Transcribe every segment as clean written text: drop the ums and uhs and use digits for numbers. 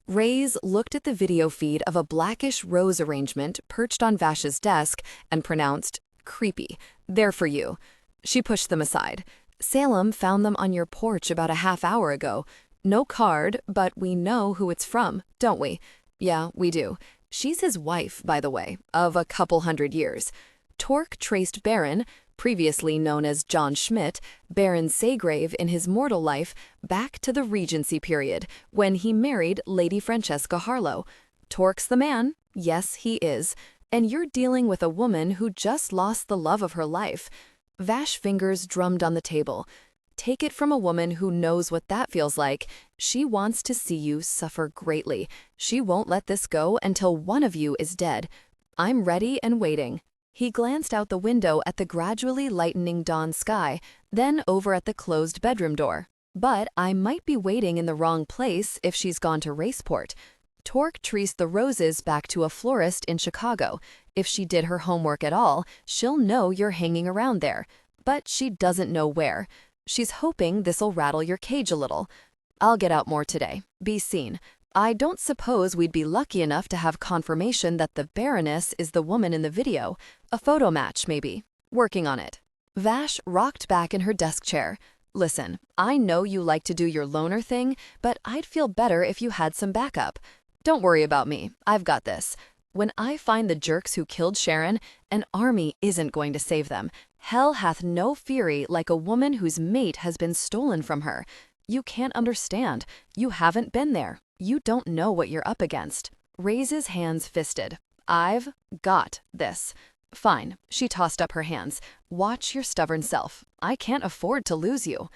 Raze looked at the video feed of a blackish rose arrangement perched on Vash's desk and pronounced, "Creepy. They're for you." She pushed them aside. "Salem found them on your porch about a half hour ago. No card, but we know who it's from, don't we?" "Yeah, we do. She's his wife, by the way, of a couple 100 years." Torque traced Baron, previously known as John Schmidt, Baron Segrave in his mortal life, back to the Regency period, when he married Lady Francesca Harlow. "Torque's the man. Yes, he is. And you're dealing with a woman who just lost the love of her life." Vash fingers drummed on the table. "Take it from a woman who knows what that feels like. She wants to see you suffer greatly. She won't let this go until one of you is dead. I'm ready and waiting." He glanced out the window at the gradually lightening dawn sky, then over at the closed bedroom door. "But I might be waiting in the wrong place if she's gone to Raceport." Torque traced the roses back to a florist in Chicago. "If she did her homework at all, she'll know you're hanging around there. But she doesn't know where. She's hoping this'll rattle your cage a little." "I'll get out more today. Be seen. I don't suppose we'd be lucky enough to have confirmation that the Baroness is the woman in the video. A photo match, maybe. Working on it." Vash rocked back in her desk chair. "Listen, I know you like to do your loner thing, but I'd feel better if you had some backup. Don't worry about me. I've got this. When I find the jerks who killed Sharon, an army isn't going to save them. Hell hath no fury like a woman whose mate has been stolen from her. You can't understand. You haven't been there. You don't know what you're up against." Raze's hands fisted. "I've got this." "Fine." She tossed up her hands. "Watch your stubborn self. I can't afford to lose you."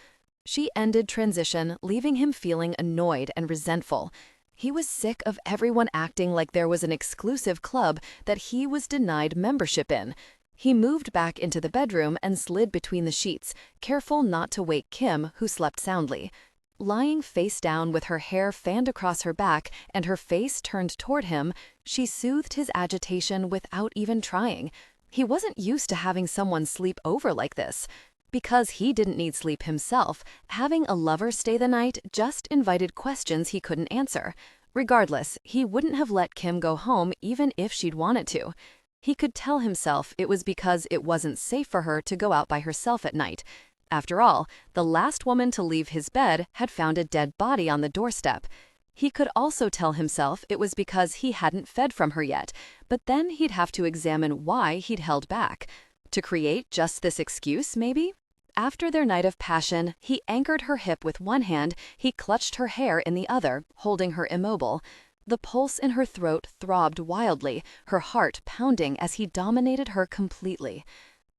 She ended transition, leaving him feeling annoyed and resentful. He was sick of everyone acting like there was an exclusive club that he was denied membership in. He moved back into the bedroom and slid between the sheets, careful not to wake Kim, who slept soundly. Lying face down with her hair fanned across her back and her face turned toward him, she soothed his agitation without even trying. He wasn't used to having someone sleep over like this. Because he didn't need sleep himself, having a lover stay the night just invited questions he couldn't answer. Regardless, he wouldn't have let Kim go home even if she'd wanted to. He could tell himself it was because it wasn't safe for her to go out by herself at night. After all, the last woman to leave his bed had found a dead body on the doorstep. He could also tell himself it was because he hadn't fed from her yet, but then he'd have to examine why he'd held back. To create just this excuse, maybe? After their night of passion, he anchored her hip with one hand, he clutched her hair in the other, holding her immobile. The pulse in her throat throbbed wildly, her heart pounding as he dominated her completely.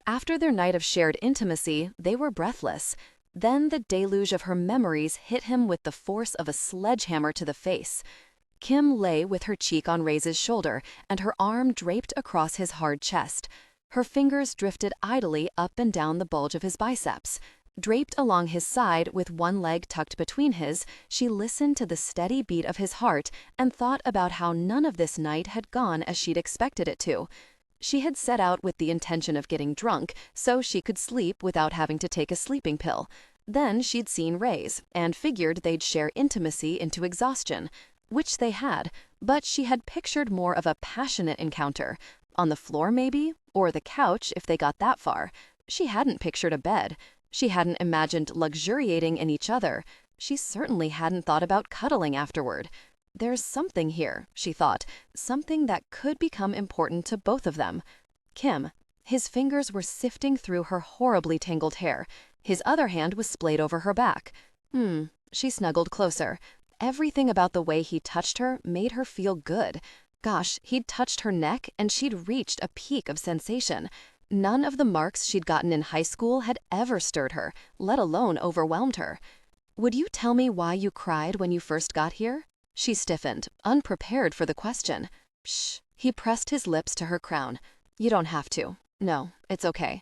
After their night of shared intimacy, they were breathless. Then the deluge of her memories hit him with the force of a sledgehammer to the face. Kim lay with her cheek on Raze's shoulder and her arm draped across his hard chest. Her fingers drifted idly up and down the bulge of his biceps. Draped along his side with one leg tucked between his, she listened to the steady beat of his heart and thought about how none of this night had gone as she'd expected it to. She had set out with the intention of getting drunk so she could sleep without having to take a sleeping pill. Then she'd seen Raze and figured they'd share intimacy into exhaustion, which they had, but she had pictured more of a passionate encounter. On the floor maybe, or the couch if they got that far. She hadn't pictured a bed. She hadn't imagined luxuriating in each other. She certainly hadn't thought about cuddling afterward. There's something here, she thought, something that could become important to both of them. Kim. His fingers were sifting through her horribly tangled hair. His other hand was splayed over her back. She snuggled closer. Everything about the way he touched her made her feel good. Gosh, he'd touched her neck and she'd reached a peak of sensation. None of the marks she'd gotten in high school had ever stirred her, let alone overwhelmed her. "Would you tell me why you cried when you first got here?" She stiffened, unprepared for the question. "Shh." He pressed his lips to her crown. "You don't have to. No, it's okay."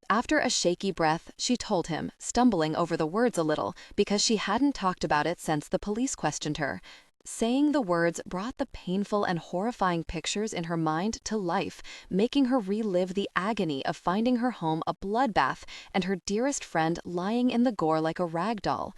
After a shaky breath, she told him, stumbling over the words a little because she hadn't talked about it since the police questioned her. Saying the words brought the painful and horrifying pictures in her mind to life, making her relive the agony of finding her home a bloodbath and her dearest friend lying in the gore like a rag doll.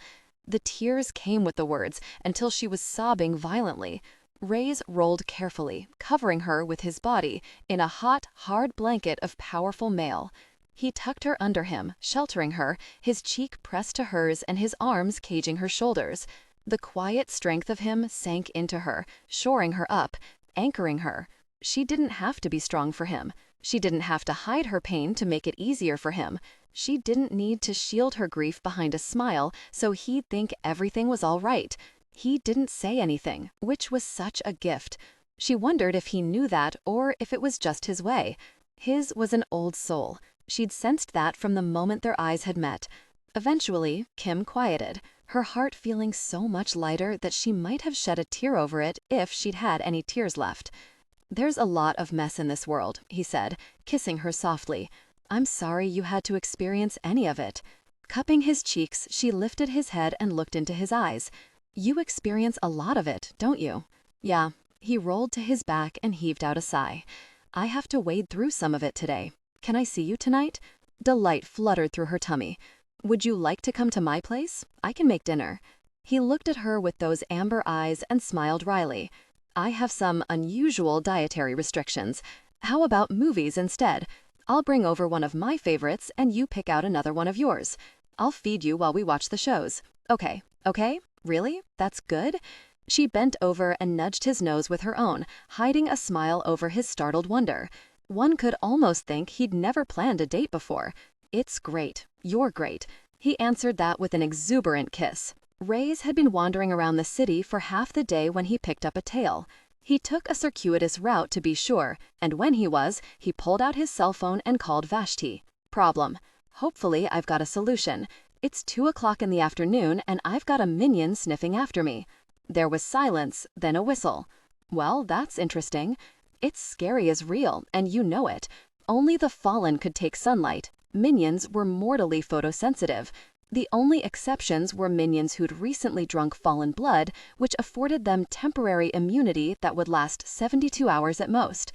The tears came with the words until she was sobbing violently. Raze rolled carefully, covering her with his body in a hot, hard blanket of powerful mail. He tucked her under him, sheltering her, his cheek pressed to hers and his arms caging her shoulders. The quiet strength of him sank into her, shoring her up, anchoring her. She didn't have to be strong for him. She didn't have to hide her pain to make it easier for him. She didn't need to shield her grief behind a smile so he'd think everything was all right. He didn't say anything, which was such a gift. She wondered if he knew that or if it was just his way. His was an old soul. She'd sensed that from the moment their eyes had met. Eventually, Kim quieted, her heart feeling so much lighter that she might have shed a tear over it if she'd had any tears left. "There's a lot of mess in this world," he said, kissing her softly. "I'm sorry you had to experience any of it." Cupping his cheeks, she lifted his head and looked into his eyes. "You experience a lot of it, don't you?" "Yeah." He rolled to his back and heaved out a sigh. "I have to wade through some of it today. Can I see you tonight?" Delight fluttered through her tummy. "Would you like to come to my place? I can make dinner." He looked at her with those amber eyes and smiled wryly. "I have some unusual dietary restrictions. How about movies instead? I'll bring over one of my favorites and you pick out another one of yours. I'll feed you while we watch the shows. Okay, okay? Really? That's good?" She bent over and nudged his nose with her own, hiding a smile over his startled wonder. One could almost think he'd never planned a date before. "It's great. You're great." He answered that with an exuberant kiss. Raze had been wandering around the city for half the day when he picked up a tail. He took a circuitous route to be sure, and when he pulled out his cell phone and called Vashti. "Problem. Hopefully I've got a solution. It's 2 o'clock in the afternoon and I've got a minion sniffing after me." There was silence, then a whistle. "Well, that's interesting. It's scary as real, and you know it. Only the fallen could take sunlight. Minions were mortally photosensitive. The only exceptions were minions who'd recently drunk fallen blood, which afforded them temporary immunity that would last 72 hours at most.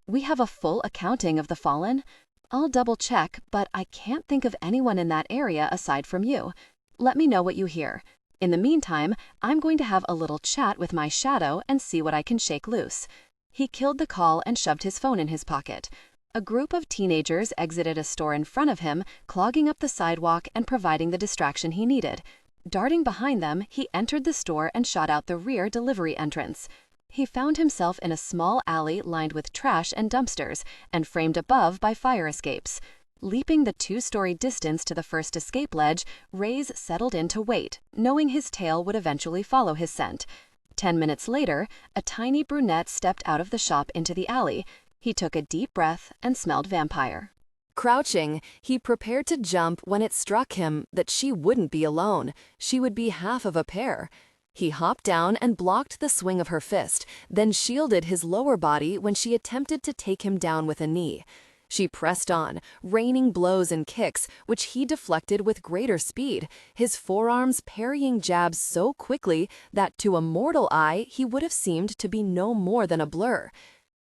We have a full accounting of the fallen? I'll double check, but I can't think of anyone in that area aside from you. Let me know what you hear. In the meantime, I'm going to have a little chat with my shadow and see what I can shake loose." He killed the call and shoved his phone in his pocket. A group of teenagers exited a store in front of him, clogging up the sidewalk and providing the distraction he needed. Darting behind them, he entered the store and shot out the rear delivery entrance. He found himself in a small alley lined with trash and dumpsters, and framed above by fire escapes. Leaping the 2-story distance to the first escape ledge, Raze settled in to wait, knowing his tail would eventually follow his scent. 10 minutes later, a tiny brunette stepped out of the shop into the alley. He took a deep breath and smelled vampire. Crouching, he prepared to jump when it struck him that she wouldn't be alone. She would be half of a pair. He hopped down and blocked the swing of her fist, then shielded his lower body when she attempted to take him down with a knee. She pressed on, raining blows and kicks, which he deflected with greater speed, his forearms parrying jabs so quickly that to a mortal eye he would have seemed to be no more than a blur.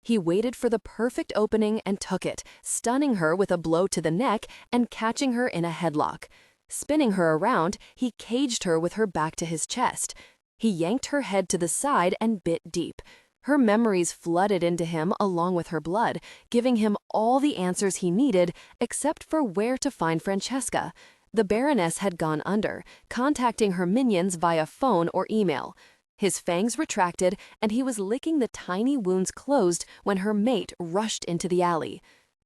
He waited for the perfect opening and took it, stunning her with a blow to the neck and catching her in a headlock. Spinning her around, he caged her with her back to his chest. He yanked her head to the side and bit deep. Her memories flooded into him along with her blood, giving him all the answers he needed except for where to find Francesca. The Baroness had gone under, contacting her minions via phone or email. His fangs retracted, and he was licking the tiny wounds closed when her mate rushed into the alley.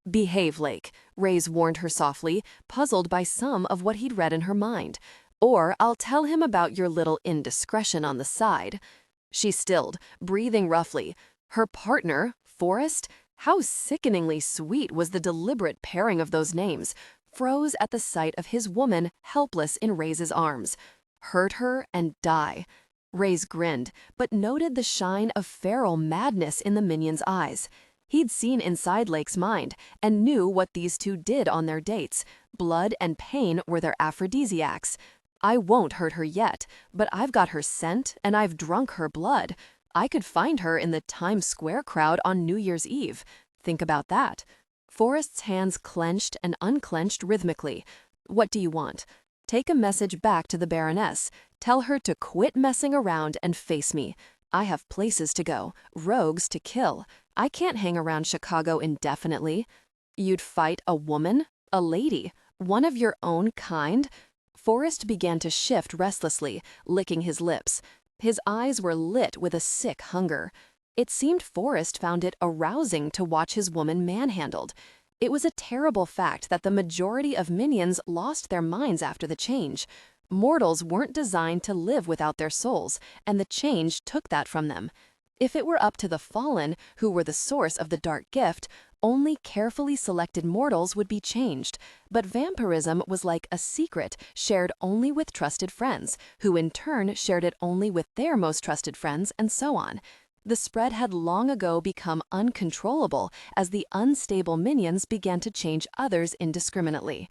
"Behave, Lake," Raze warned her softly, puzzled by some of what he'd read in her mind. "Or I'll tell him about your little indiscretion on the side." She stilled, breathing roughly. Her partner, Forrest? How sickeningly sweet was the deliberate pairing of those names, froze at the sight of his woman helpless in Raze's arms. Hurt her and die. Raze grinned, but noted the shine of feral madness in the minion's eyes. He'd seen inside Lake's mind and knew what these two did on their dates. Blood and pain were their aphrodisiacs. "I won't hurt her yet, but I've got her scent and I've drunk her blood. I could find her in the Times Square crowd on New Year's Eve. Think about that." Forrest's hands clenched and unclenched rhythmically. "What do you want?" "Take a message back to the Baroness. Tell her to quit messing around and face me. I have places to go, rogues to kill. I can't hang around Chicago indefinitely. You'd fight a woman? A lady? One of your own kind? Forrest began to shift restlessly, licking his lips. His eyes were lit with a sick hunger. It seemed Forrest found it arousing to watch his woman manhandled. It was a terrible fact that the majority of minions lost their minds after the change. Mortals weren't designed to live without their souls, and the change took that from them. If it were up to the fallen, who were the source of the dark gift, only carefully selected mortals would be changed. But vampirism was like a secret shared only with trusted friends, who in turn shared it only with their most trusted friends, and so on. The spread had long ago become uncontrollable as the unstable minions began to change others indiscriminately.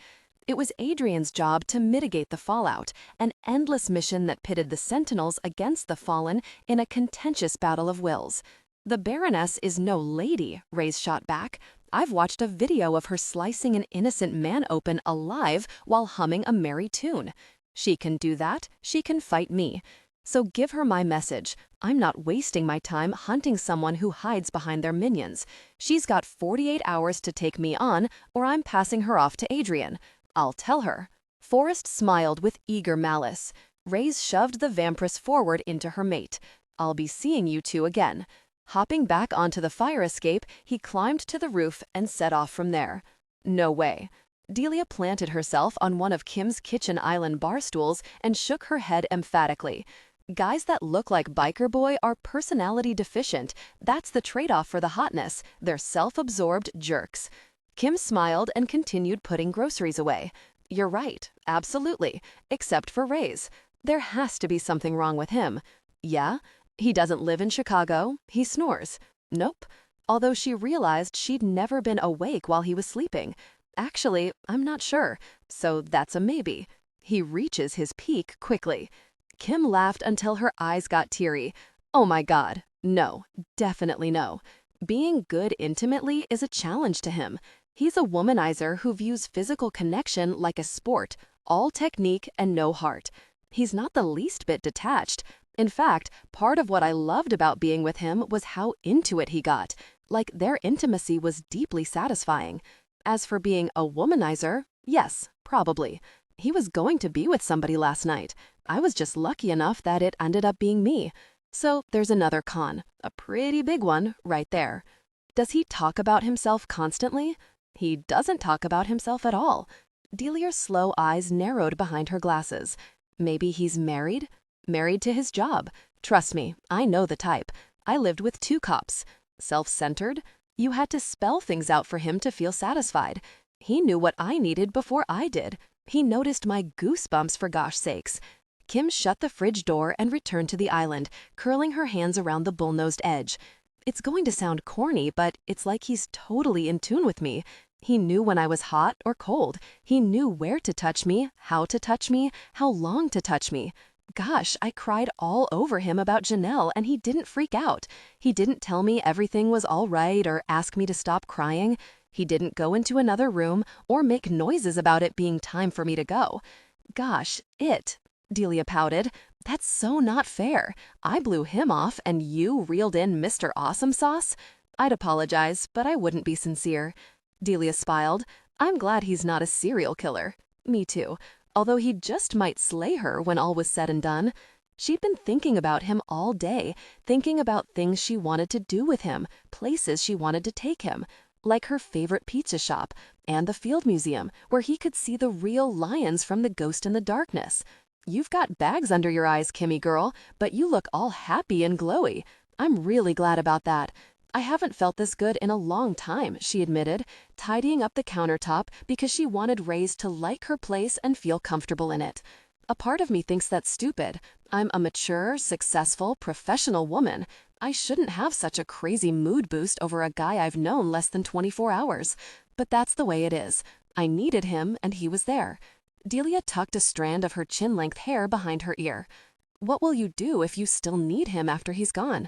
It was Adrian's job to mitigate the fallout, an endless mission that pitted the Sentinels against the fallen in a contentious battle of wills. The Baroness is no lady, Raze shot back. I've watched a video of her slicing an innocent man open alive while humming a merry tune. She can do that, she can fight me. So give her my message. I'm not wasting my time hunting someone who hides behind their minions. She's got 48 hours to take me on, or I'm passing her off to Adrian. I'll tell her. Forrest smiled with eager malice. Raze shoved the vampiress forward into her mate. I'll be seeing you two again. Hopping back onto the fire escape, he climbed to the roof and set off from there. No way. Delia planted herself on one of Kim's kitchen island bar stools and shook her head emphatically. Guys that look like Biker Boy are personality deficient. That's the trade-off for the hotness. They're self-absorbed jerks. Kim smiled and continued putting groceries away. You're right, absolutely. Except for Raze. There has to be something wrong with him. Yeah? He doesn't live in Chicago. He snores. Nope. Although she realized she'd never been awake while he was sleeping. Actually, I'm not sure. So that's a maybe. He reaches his peak quickly. Kim laughed until her eyes got teary. Oh my God. No. Definitely no. Being good intimately is a challenge to him. He's a womanizer who views physical connection like a sport, all technique and no heart. He's not the least bit detached. In fact, part of what I loved about being with him was how into it he got. Like their intimacy was deeply satisfying. As for being a womanizer, yes, probably. He was going to be with somebody last night. I was just lucky enough that it ended up being me. So there's another con, a pretty big one, right there. Does he talk about himself constantly? He doesn't talk about himself at all. Delia's slow eyes narrowed behind her glasses. Maybe he's married? Married to his job. Trust me, I know the type. I lived with 2 cops. Self-centered? You had to spell things out for him to feel satisfied. He knew what I needed before I did. He noticed my goosebumps for gosh sakes. Kim shut the fridge door and returned to the island, curling her hands around the bull-nosed edge. It's going to sound corny, but it's like he's totally in tune with me. He knew when I was hot or cold. He knew where to touch me, how long to touch me. Gosh, I cried all over him about Janelle and he didn't freak out. He didn't tell me everything was all right or ask me to stop crying. He didn't go into another room or make noises about it being time for me to go. Gosh, Delia pouted. That's so not fair. I blew him off and you reeled in Mr. Awesome Sauce? I'd apologize, but I wouldn't be sincere. Delia smiled. I'm glad he's not a serial killer. Me too. Although he just might slay her when all was said and done. She'd been thinking about him all day, thinking about things she wanted to do with him, places she wanted to take him, like her favorite pizza shop and the Field Museum, where he could see the real lions from The Ghost in the Darkness. You've got bags under your eyes, Kimmy girl, but you look all happy and glowy. I'm really glad about that. I haven't felt this good in a long time, she admitted, tidying up the countertop because she wanted Raze to like her place and feel comfortable in it. A part of me thinks that's stupid. I'm a mature, successful, professional woman. I shouldn't have such a crazy mood boost over a guy I've known less than 24 hours. But that's the way it is. I needed him and he was there. Delia tucked a strand of her chin-length hair behind her ear. What will you do if you still need him after he's gone?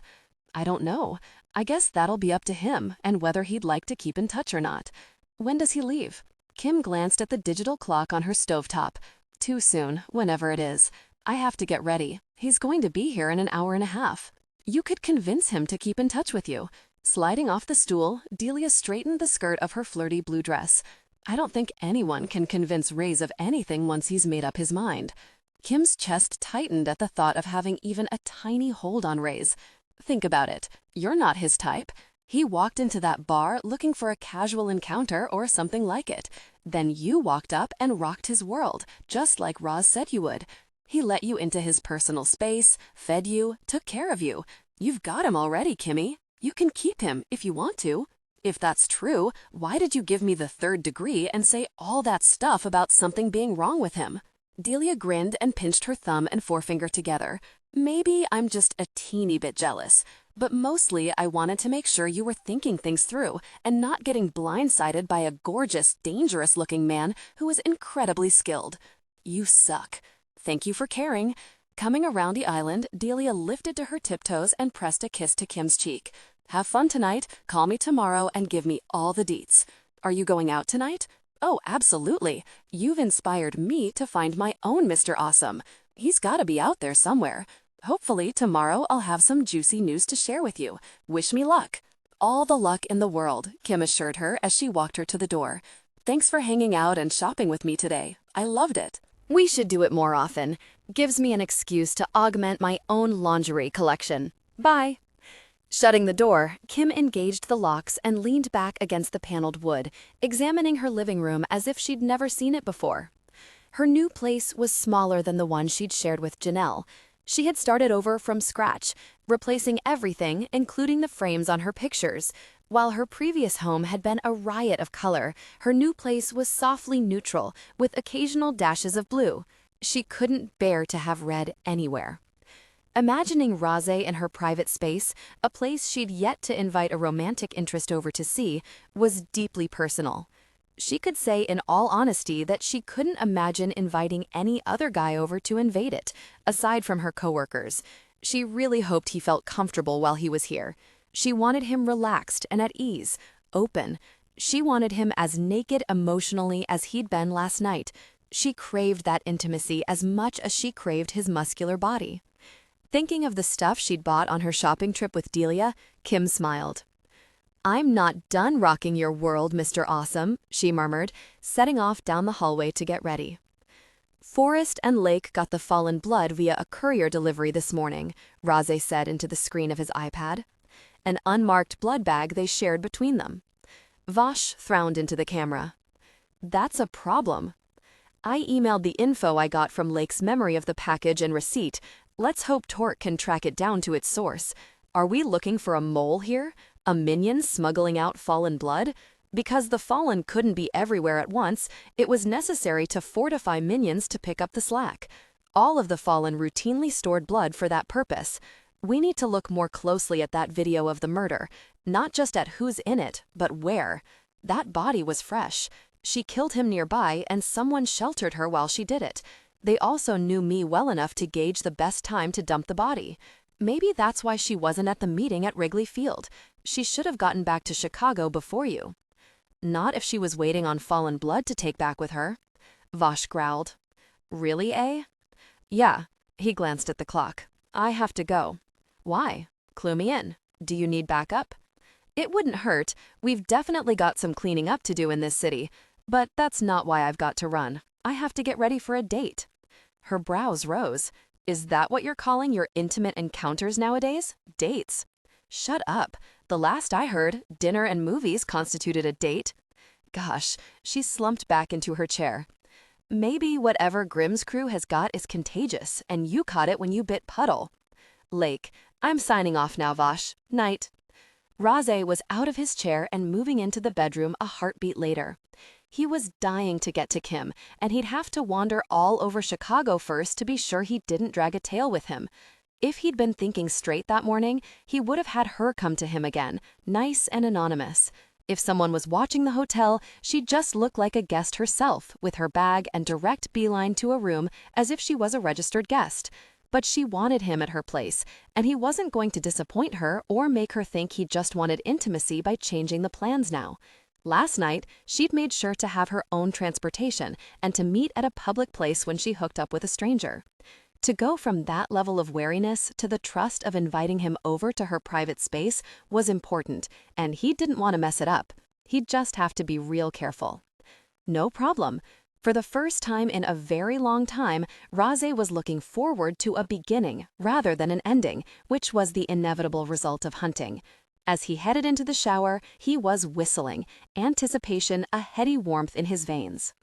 I don't know. I guess that'll be up to him and whether he'd like to keep in touch or not. When does he leave? Kim glanced at the digital clock on her stovetop. Too soon, whenever it is. I have to get ready. He's going to be here in an hour and a half. You could convince him to keep in touch with you. Sliding off the stool, Delia straightened the skirt of her flirty blue dress. I don't think anyone can convince Raze of anything once he's made up his mind. Kim's chest tightened at the thought of having even a tiny hold on Raze. Think about it. You're not his type. He walked into that bar looking for a casual encounter or something like it. Then you walked up and rocked his world, just like Roz said you would. He let you into his personal space, fed you, took care of you. You've got him already, Kimmy. You can keep him if you want to. If that's true, why did you give me the 3rd degree and say all that stuff about something being wrong with him? Delia grinned and pinched her thumb and forefinger together. Maybe I'm just a teeny bit jealous, but mostly I wanted to make sure you were thinking things through and not getting blindsided by a gorgeous, dangerous-looking man who is incredibly skilled. You suck. Thank you for caring. Coming around the island, Delia lifted to her tiptoes and pressed a kiss to Kim's cheek. Have fun tonight, call me tomorrow, and give me all the deets. Are you going out tonight? Oh, absolutely. You've inspired me to find my own Mr. Awesome. He's got to be out there somewhere. Hopefully tomorrow I'll have some juicy news to share with you. Wish me luck. All the luck in the world, Kim assured her as she walked her to the door. Thanks for hanging out and shopping with me today. I loved it. We should do it more often. Gives me an excuse to augment my own lingerie collection. Bye. Shutting the door, Kim engaged the locks and leaned back against the paneled wood, examining her living room as if she'd never seen it before. Her new place was smaller than the one she'd shared with Janelle. She had started over from scratch, replacing everything, including the frames on her pictures. While her previous home had been a riot of color, her new place was softly neutral, with occasional dashes of blue. She couldn't bear to have red anywhere. Imagining Raze in her private space, a place she'd yet to invite a romantic interest over to see, was deeply personal. She could say in all honesty that she couldn't imagine inviting any other guy over to invade it, aside from her coworkers. She really hoped he felt comfortable while he was here. She wanted him relaxed and at ease, open. She wanted him as naked emotionally as he'd been last night. She craved that intimacy as much as she craved his muscular body. Thinking of the stuff she'd bought on her shopping trip with Delia, Kim smiled. I'm not done rocking your world, Mr. Awesome, she murmured, setting off down the hallway to get ready. Forrest and Lake got the fallen blood via a courier delivery this morning, Raze said into the screen of his iPad. An unmarked blood bag they shared between them. Vosh frowned into the camera. That's a problem. I emailed the info I got from Lake's memory of the package and receipt. Let's hope Torque can track it down to its source. Are we looking for a mole here? A minion smuggling out fallen blood? Because the fallen couldn't be everywhere at once, it was necessary to fortify minions to pick up the slack. All of the fallen routinely stored blood for that purpose. We need to look more closely at that video of the murder, not just at who's in it, but where. That body was fresh. She killed him nearby, and someone sheltered her while she did it. They also knew me well enough to gauge the best time to dump the body. Maybe that's why she wasn't at the meeting at Wrigley Field. She should have gotten back to Chicago before you. Not if she was waiting on fallen blood to take back with her. Vosh growled. Really, eh? Yeah. He glanced at the clock. I have to go. Why? Clue me in. Do you need backup? It wouldn't hurt. We've definitely got some cleaning up to do in this city. But that's not why I've got to run. I have to get ready for a date. Her brows rose. Is that what you're calling your intimate encounters nowadays? Dates? Shut up. The last I heard, dinner and movies constituted a date. Gosh, she slumped back into her chair. Maybe whatever Grimm's crew has got is contagious, and you caught it when you bit Puddle. Lake, I'm signing off now, Vosh. Night. Raze was out of his chair and moving into the bedroom a heartbeat later. He was dying to get to Kim, and he'd have to wander all over Chicago first to be sure he didn't drag a tail with him. If he'd been thinking straight that morning, he would have had her come to him again, nice and anonymous. If someone was watching the hotel, she'd just look like a guest herself, with her bag and direct beeline to a room as if she was a registered guest. But she wanted him at her place, and he wasn't going to disappoint her or make her think he just wanted intimacy by changing the plans now. Last night, she'd made sure to have her own transportation and to meet at a public place when she hooked up with a stranger. To go from that level of wariness to the trust of inviting him over to her private space was important, and he didn't want to mess it up. He'd just have to be real careful. No problem. For the first time in a very long time, Raze was looking forward to a beginning rather than an ending, which was the inevitable result of hunting. As he headed into the shower, he was whistling, anticipation a heady warmth in his veins.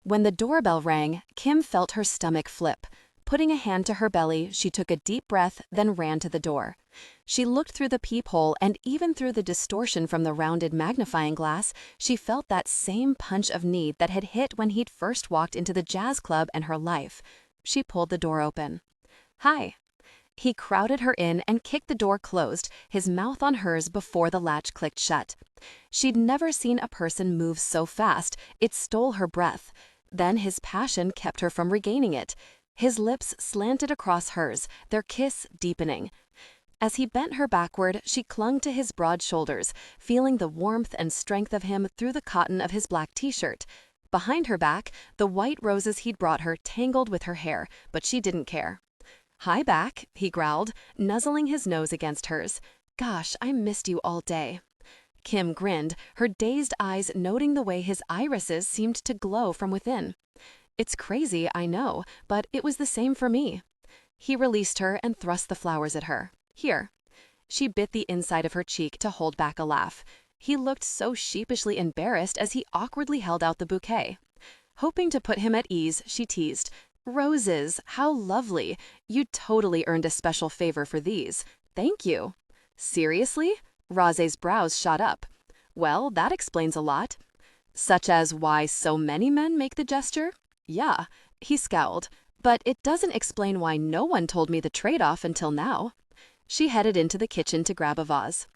When the doorbell rang, Kim felt her stomach flip. Putting a hand to her belly, she took a deep breath, then ran to the door. She looked through the peephole, and even through the distortion from the rounded magnifying glass, she felt that same punch of need that had hit when he'd first walked into the jazz club and her life. She pulled the door open. "Hi." He crowded her in and kicked the door closed, his mouth on hers before the latch clicked shut. She'd never seen a person move so fast. It stole her breath. Then his passion kept her from regaining it. His lips slanted across hers, their kiss deepening. As he bent her backward, she clung to his broad shoulders, feeling the warmth and strength of him through the cotton of his black t-shirt. Behind her back, the white roses he'd brought her tangled with her hair, but she didn't care. "Hi back," he growled, nuzzling his nose against hers. "Gosh, I missed you all day." Kim grinned, her dazed eyes noting the way his irises seemed to glow from within. "It's crazy, I know, but it was the same for me." He released her and thrust the flowers at her. "Here." She bit the inside of her cheek to hold back a laugh. He looked so sheepishly embarrassed as he awkwardly held out the bouquet. Hoping to put him at ease, she teased, "Roses, how lovely. You totally earned a special favor for these. Thank you." "Seriously?" Raze's brows shot up. "Well, that explains a lot." "Such as why so many men make the gesture?" "Yeah." He scowled. "But it doesn't explain why no one told me the trade-off until now." She headed into the kitchen to grab a vase.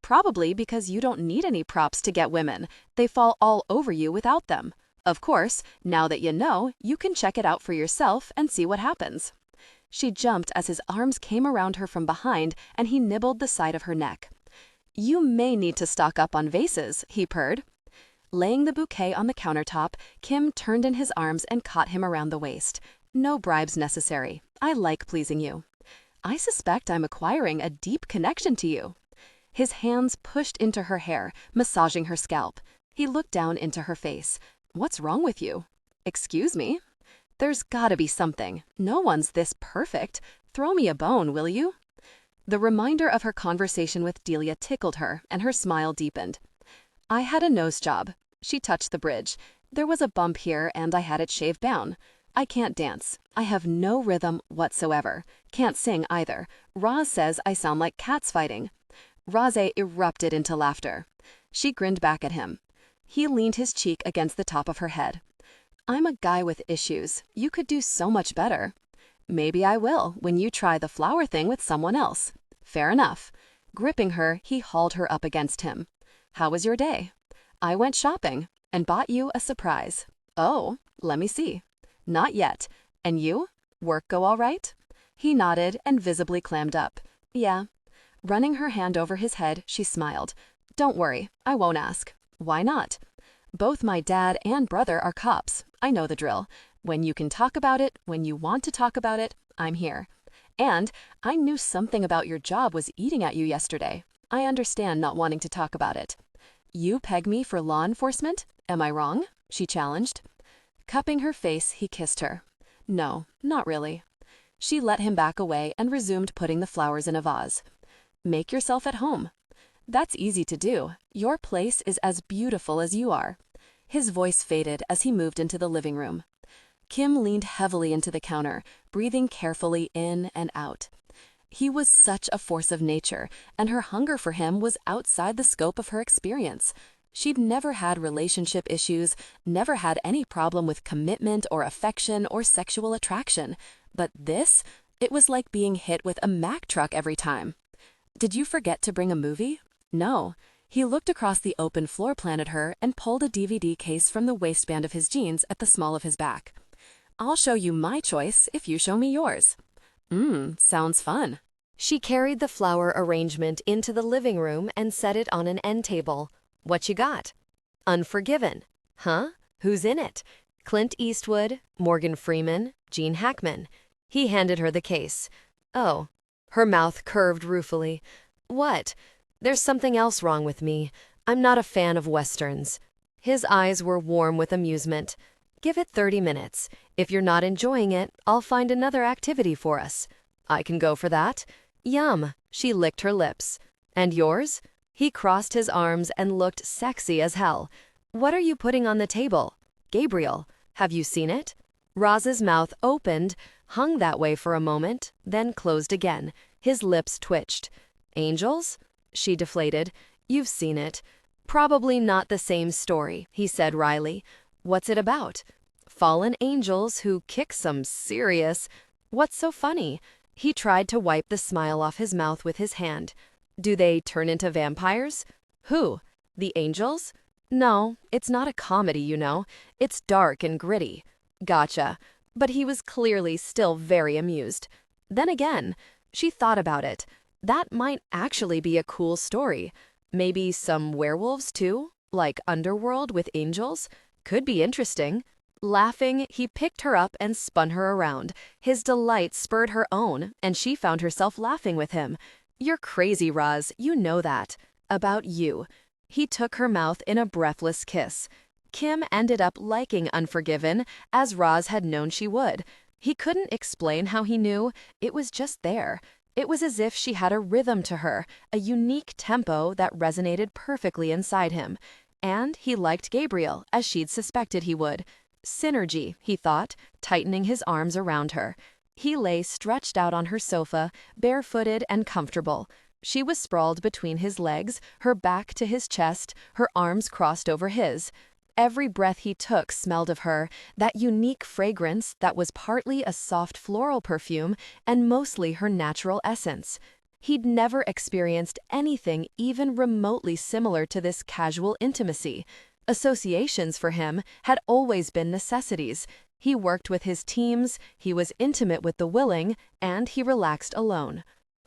"Probably because you don't need any props to get women. They fall all over you without them. Of course, now that you know, you can check it out for yourself and see what happens." She jumped as his arms came around her from behind and he nibbled the side of her neck. "You may need to stock up on vases," he purred. Laying the bouquet on the countertop, Kim turned in his arms and caught him around the waist. "No bribes necessary. I like pleasing you." "I suspect I'm acquiring a deep connection to you." His hands pushed into her hair, massaging her scalp. He looked down into her face. "What's wrong with you?" "Excuse me?" "There's gotta be something. No one's this perfect. Throw me a bone, will you?" The reminder of her conversation with Delia tickled her, and her smile deepened. "I had a nose job." She touched the bridge. "There was a bump here, and I had it shaved down. I can't dance. I have no rhythm whatsoever. Can't sing either. Roz says I sound like cats fighting." Raze erupted into laughter. She grinned back at him. He leaned his cheek against the top of her head. "I'm a guy with issues. You could do so much better." "Maybe I will when you try the flower thing with someone else." "Fair enough." Gripping her, he hauled her up against him. "How was your day?" "I went shopping and bought you a surprise." "Oh, let me see." "Not yet. And you? Work go all right?" He nodded and visibly clammed up. "Yeah." Running her hand over his head, she smiled. "Don't worry, I won't ask." "Why not?" "Both my dad and brother are cops. I know the drill. When you can talk about it, when you want to talk about it, I'm here. And I knew something about your job was eating at you yesterday. I understand not wanting to talk about it." "You peg me for law enforcement? Am I wrong?" she challenged. Cupping her face, he kissed her. "No, not really." She let him back away and resumed putting the flowers in a vase. "Make yourself at home." "That's easy to do. Your place is as beautiful as you are." His voice faded as he moved into the living room. Kim leaned heavily into the counter, breathing carefully in and out. He was such a force of nature, and her hunger for him was outside the scope of her experience. She'd never had relationship issues, never had any problem with commitment or affection or sexual attraction. But this, it was like being hit with a Mack truck every time. "Did you forget to bring a movie?" "No." He looked across the open floor plan at her and pulled a DVD case from the waistband of his jeans at the small of his back. "I'll show you my choice if you show me yours." Sounds fun." She carried the flower arrangement into the living room and set it on an end table. "What you got?" "Unforgiven." "Huh? Who's in it?" "Clint Eastwood, Morgan Freeman, Gene Hackman." He handed her the case. Oh. Her mouth curved ruefully. What? There's something else wrong with me. I'm not a fan of Westerns. His eyes were warm with amusement. Give it 30 minutes. If you're not enjoying it, I'll find another activity for us. I can go for that. Yum. She licked her lips. And yours? He crossed his arms and looked sexy as hell. What are you putting on the table? Gabriel, have you seen it? Roz's mouth opened, hung that way for a moment, then closed again. His lips twitched. Angels? She deflated. You've seen it. Probably not the same story, he said wryly. What's it about? Fallen angels who kick some serious. What's so funny? He tried to wipe the smile off his mouth with his hand. Do they turn into vampires? Who? The angels? No, it's not a comedy, you know. It's dark and gritty. Gotcha. But he was clearly still very amused. Then again, she thought about it. That might actually be a cool story. Maybe some werewolves too? Like Underworld with angels? Could be interesting. Laughing, he picked her up and spun her around. His delight spurred her own, and she found herself laughing with him. You're crazy, Roz. You know that. About you. He took her mouth in a breathless kiss. Kim ended up liking Unforgiven, as Roz had known she would. He couldn't explain how he knew. It was just there. It was as if she had a rhythm to her, a unique tempo that resonated perfectly inside him. And he liked Gabriel, as she'd suspected he would. Synergy, he thought, tightening his arms around her. He lay stretched out on her sofa, barefooted and comfortable. She was sprawled between his legs, her back to his chest, her arms crossed over his. Every breath he took smelled of her, that unique fragrance that was partly a soft floral perfume and mostly her natural essence. He'd never experienced anything even remotely similar to this casual intimacy. Associations for him had always been necessities. He worked with his teams, he was intimate with the willing, and he relaxed alone.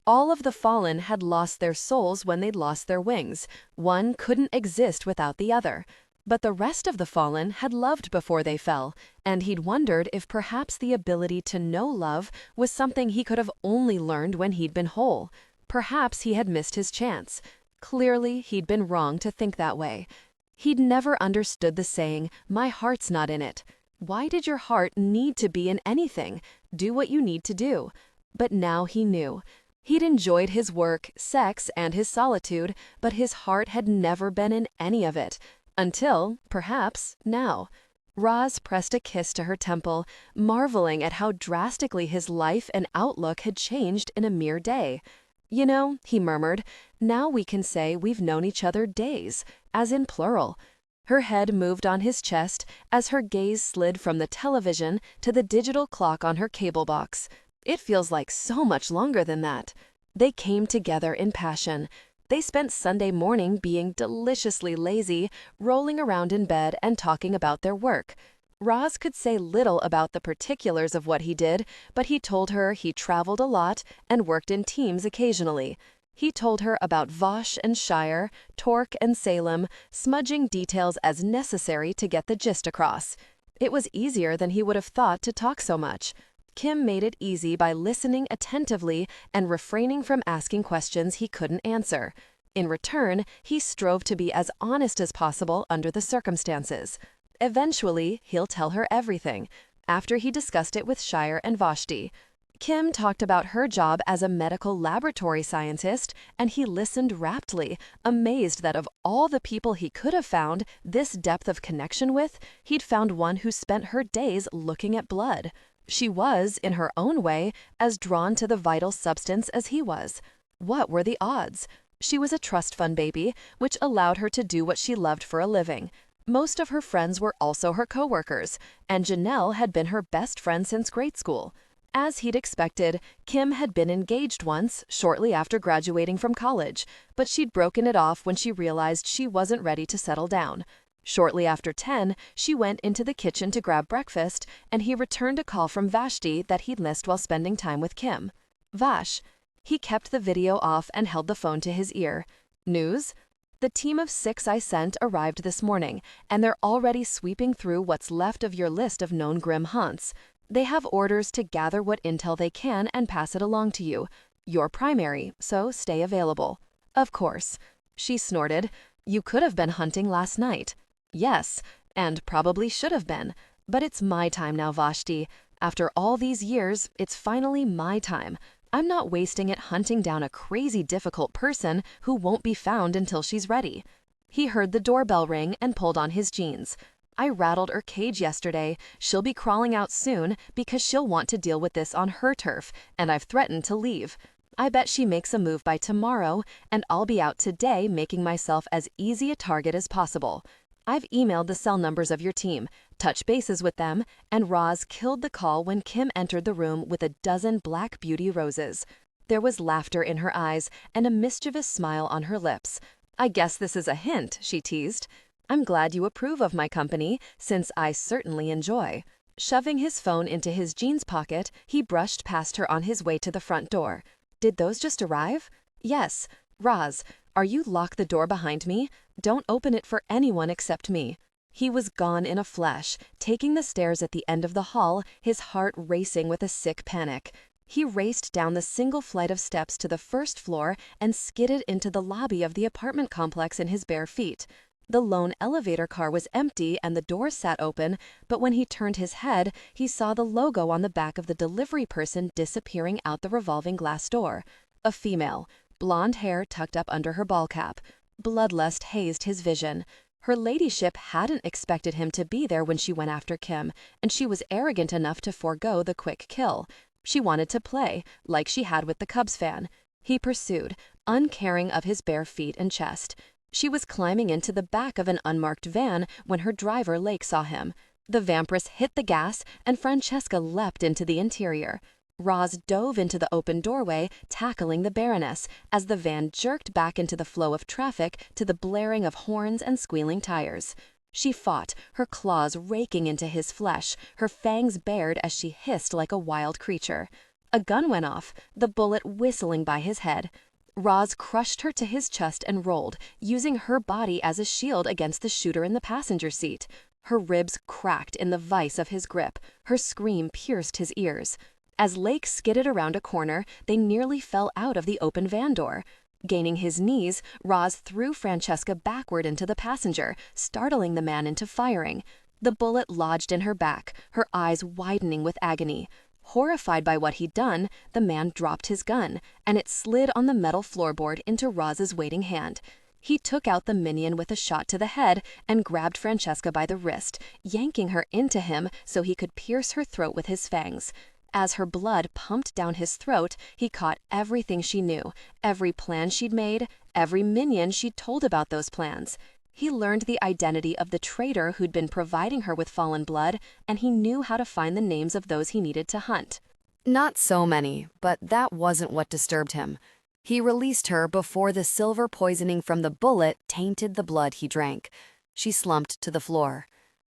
All of the fallen had lost their souls when they'd lost their wings. One couldn't exist without the other. But the rest of the fallen had loved before they fell, and he'd wondered if perhaps the ability to know love was something he could have only learned when he'd been whole. Perhaps he had missed his chance. Clearly, he'd been wrong to think that way. He'd never understood the saying, "My heart's not in it." Why did your heart need to be in anything? Do what you need to do. But now he knew. He'd enjoyed his work, sex, and his solitude, but his heart had never been in any of it. Until, perhaps, now. Roz pressed a kiss to her temple, marveling at how drastically his life and outlook had changed in a mere day. You know, he murmured, now we can say we've known each other days, as in plural. Her head moved on his chest as her gaze slid from the television to the digital clock on her cable box. It feels like so much longer than that. They came together in passion. They spent Sunday morning being deliciously lazy, rolling around in bed and talking about their work. Roz could say little about the particulars of what he did, but he told her he traveled a lot and worked in teams occasionally. He told her about Vosh and Shire, Torque and Salem, smudging details as necessary to get the gist across. It was easier than he would have thought to talk so much. Kim made it easy by listening attentively and refraining from asking questions he couldn't answer. In return, he strove to be as honest as possible under the circumstances. Eventually, he'll tell her everything, after he discussed it with Shire and Vashti. Kim talked about her job as a medical laboratory scientist, and he listened raptly, amazed that of all the people he could have found this depth of connection with, he'd found one who spent her days looking at blood. She was, in her own way, as drawn to the vital substance as he was. What were the odds? She was a trust fund baby, which allowed her to do what she loved for a living. Most of her friends were also her coworkers, and Janelle had been her best friend since grade school. As he'd expected, Kim had been engaged once, shortly after graduating from college, but she'd broken it off when she realized she wasn't ready to settle down. Shortly after 10, she went into the kitchen to grab breakfast, and he returned a call from Vashti that he'd missed while spending time with Kim. Vash. He kept the video off and held the phone to his ear. News? The team of 6 I sent arrived this morning, and they're already sweeping through what's left of your list of known grim haunts. They have orders to gather what intel they can and pass it along to you. You're primary, so stay available. Of course. She snorted. You could have been hunting last night. Yes, and probably should have been. But it's my time now, Vashti. After all these years, it's finally my time. I'm not wasting it hunting down a crazy difficult person who won't be found until she's ready. He heard the doorbell ring and pulled on his jeans. I rattled her cage yesterday. She'll be crawling out soon because she'll want to deal with this on her turf, and I've threatened to leave. I bet she makes a move by tomorrow, and I'll be out today making myself as easy a target as possible. I've emailed the cell numbers of your team, touched bases with them, and Roz killed the call when Kim entered the room with a dozen Black Beauty roses. There was laughter in her eyes and a mischievous smile on her lips. I guess this is a hint, she teased. I'm glad you approve of my company, since I certainly enjoy. Shoving his phone into his jeans pocket, he brushed past her on his way to the front door. Did those just arrive? Yes. Roz, are you lock the door behind me? Don't open it for anyone except me. He was gone in a flash, taking the stairs at the end of the hall, his heart racing with a sick panic. He raced down the single flight of steps to the first floor and skidded into the lobby of the apartment complex in his bare feet. The lone elevator car was empty and the doors sat open, but when he turned his head, he saw the logo on the back of the delivery person disappearing out the revolving glass door. A female, blonde hair tucked up under her ball cap. Bloodlust hazed his vision. Her ladyship hadn't expected him to be there when she went after Kim, and she was arrogant enough to forego the quick kill. She wanted to play, like she had with the Cubs fan. He pursued, uncaring of his bare feet and chest. She was climbing into the back of an unmarked van when her driver Lake saw him. The vampiress hit the gas, and Francesca leapt into the interior. Roz dove into the open doorway, tackling the Baroness, as the van jerked back into the flow of traffic to the blaring of horns and squealing tires. She fought, her claws raking into his flesh, her fangs bared as she hissed like a wild creature. A gun went off, the bullet whistling by his head. Roz crushed her to his chest and rolled, using her body as a shield against the shooter in the passenger seat. Her ribs cracked in the vice of his grip. Her scream pierced his ears. As Lake skidded around a corner, they nearly fell out of the open van door. Gaining his knees, Roz threw Francesca backward into the passenger, startling the man into firing. The bullet lodged in her back, her eyes widening with agony. Horrified by what he'd done, the man dropped his gun, and it slid on the metal floorboard into Roz's waiting hand. He took out the minion with a shot to the head and grabbed Francesca by the wrist, yanking her into him so he could pierce her throat with his fangs. As her blood pumped down his throat, he caught everything she knew, every plan she'd made, every minion she'd told about those plans. He learned the identity of the traitor who'd been providing her with fallen blood, and he knew how to find the names of those he needed to hunt. Not so many, but that wasn't what disturbed him. He released her before the silver poisoning from the bullet tainted the blood he drank. She slumped to the floor.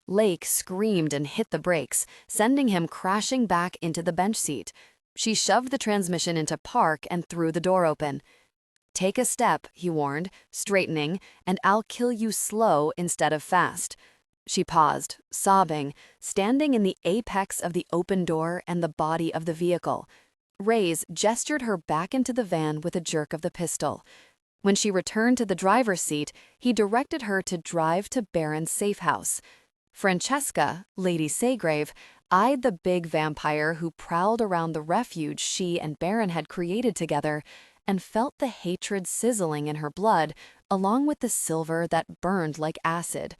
Lake screamed and hit the brakes, sending him crashing back into the bench seat. She shoved the transmission into park and threw the door open. "Take a step," he warned, straightening, "and I'll kill you slow instead of fast." She paused, sobbing, standing in the apex of the open door and the body of the vehicle. Raze gestured her back into the van with a jerk of the pistol. When she returned to the driver's seat, he directed her to drive to Baron's safe house. Francesca, Lady Seagrave, eyed the big vampire who prowled around the refuge she and Baron had created together, and felt the hatred sizzling in her blood, along with the silver that burned like acid.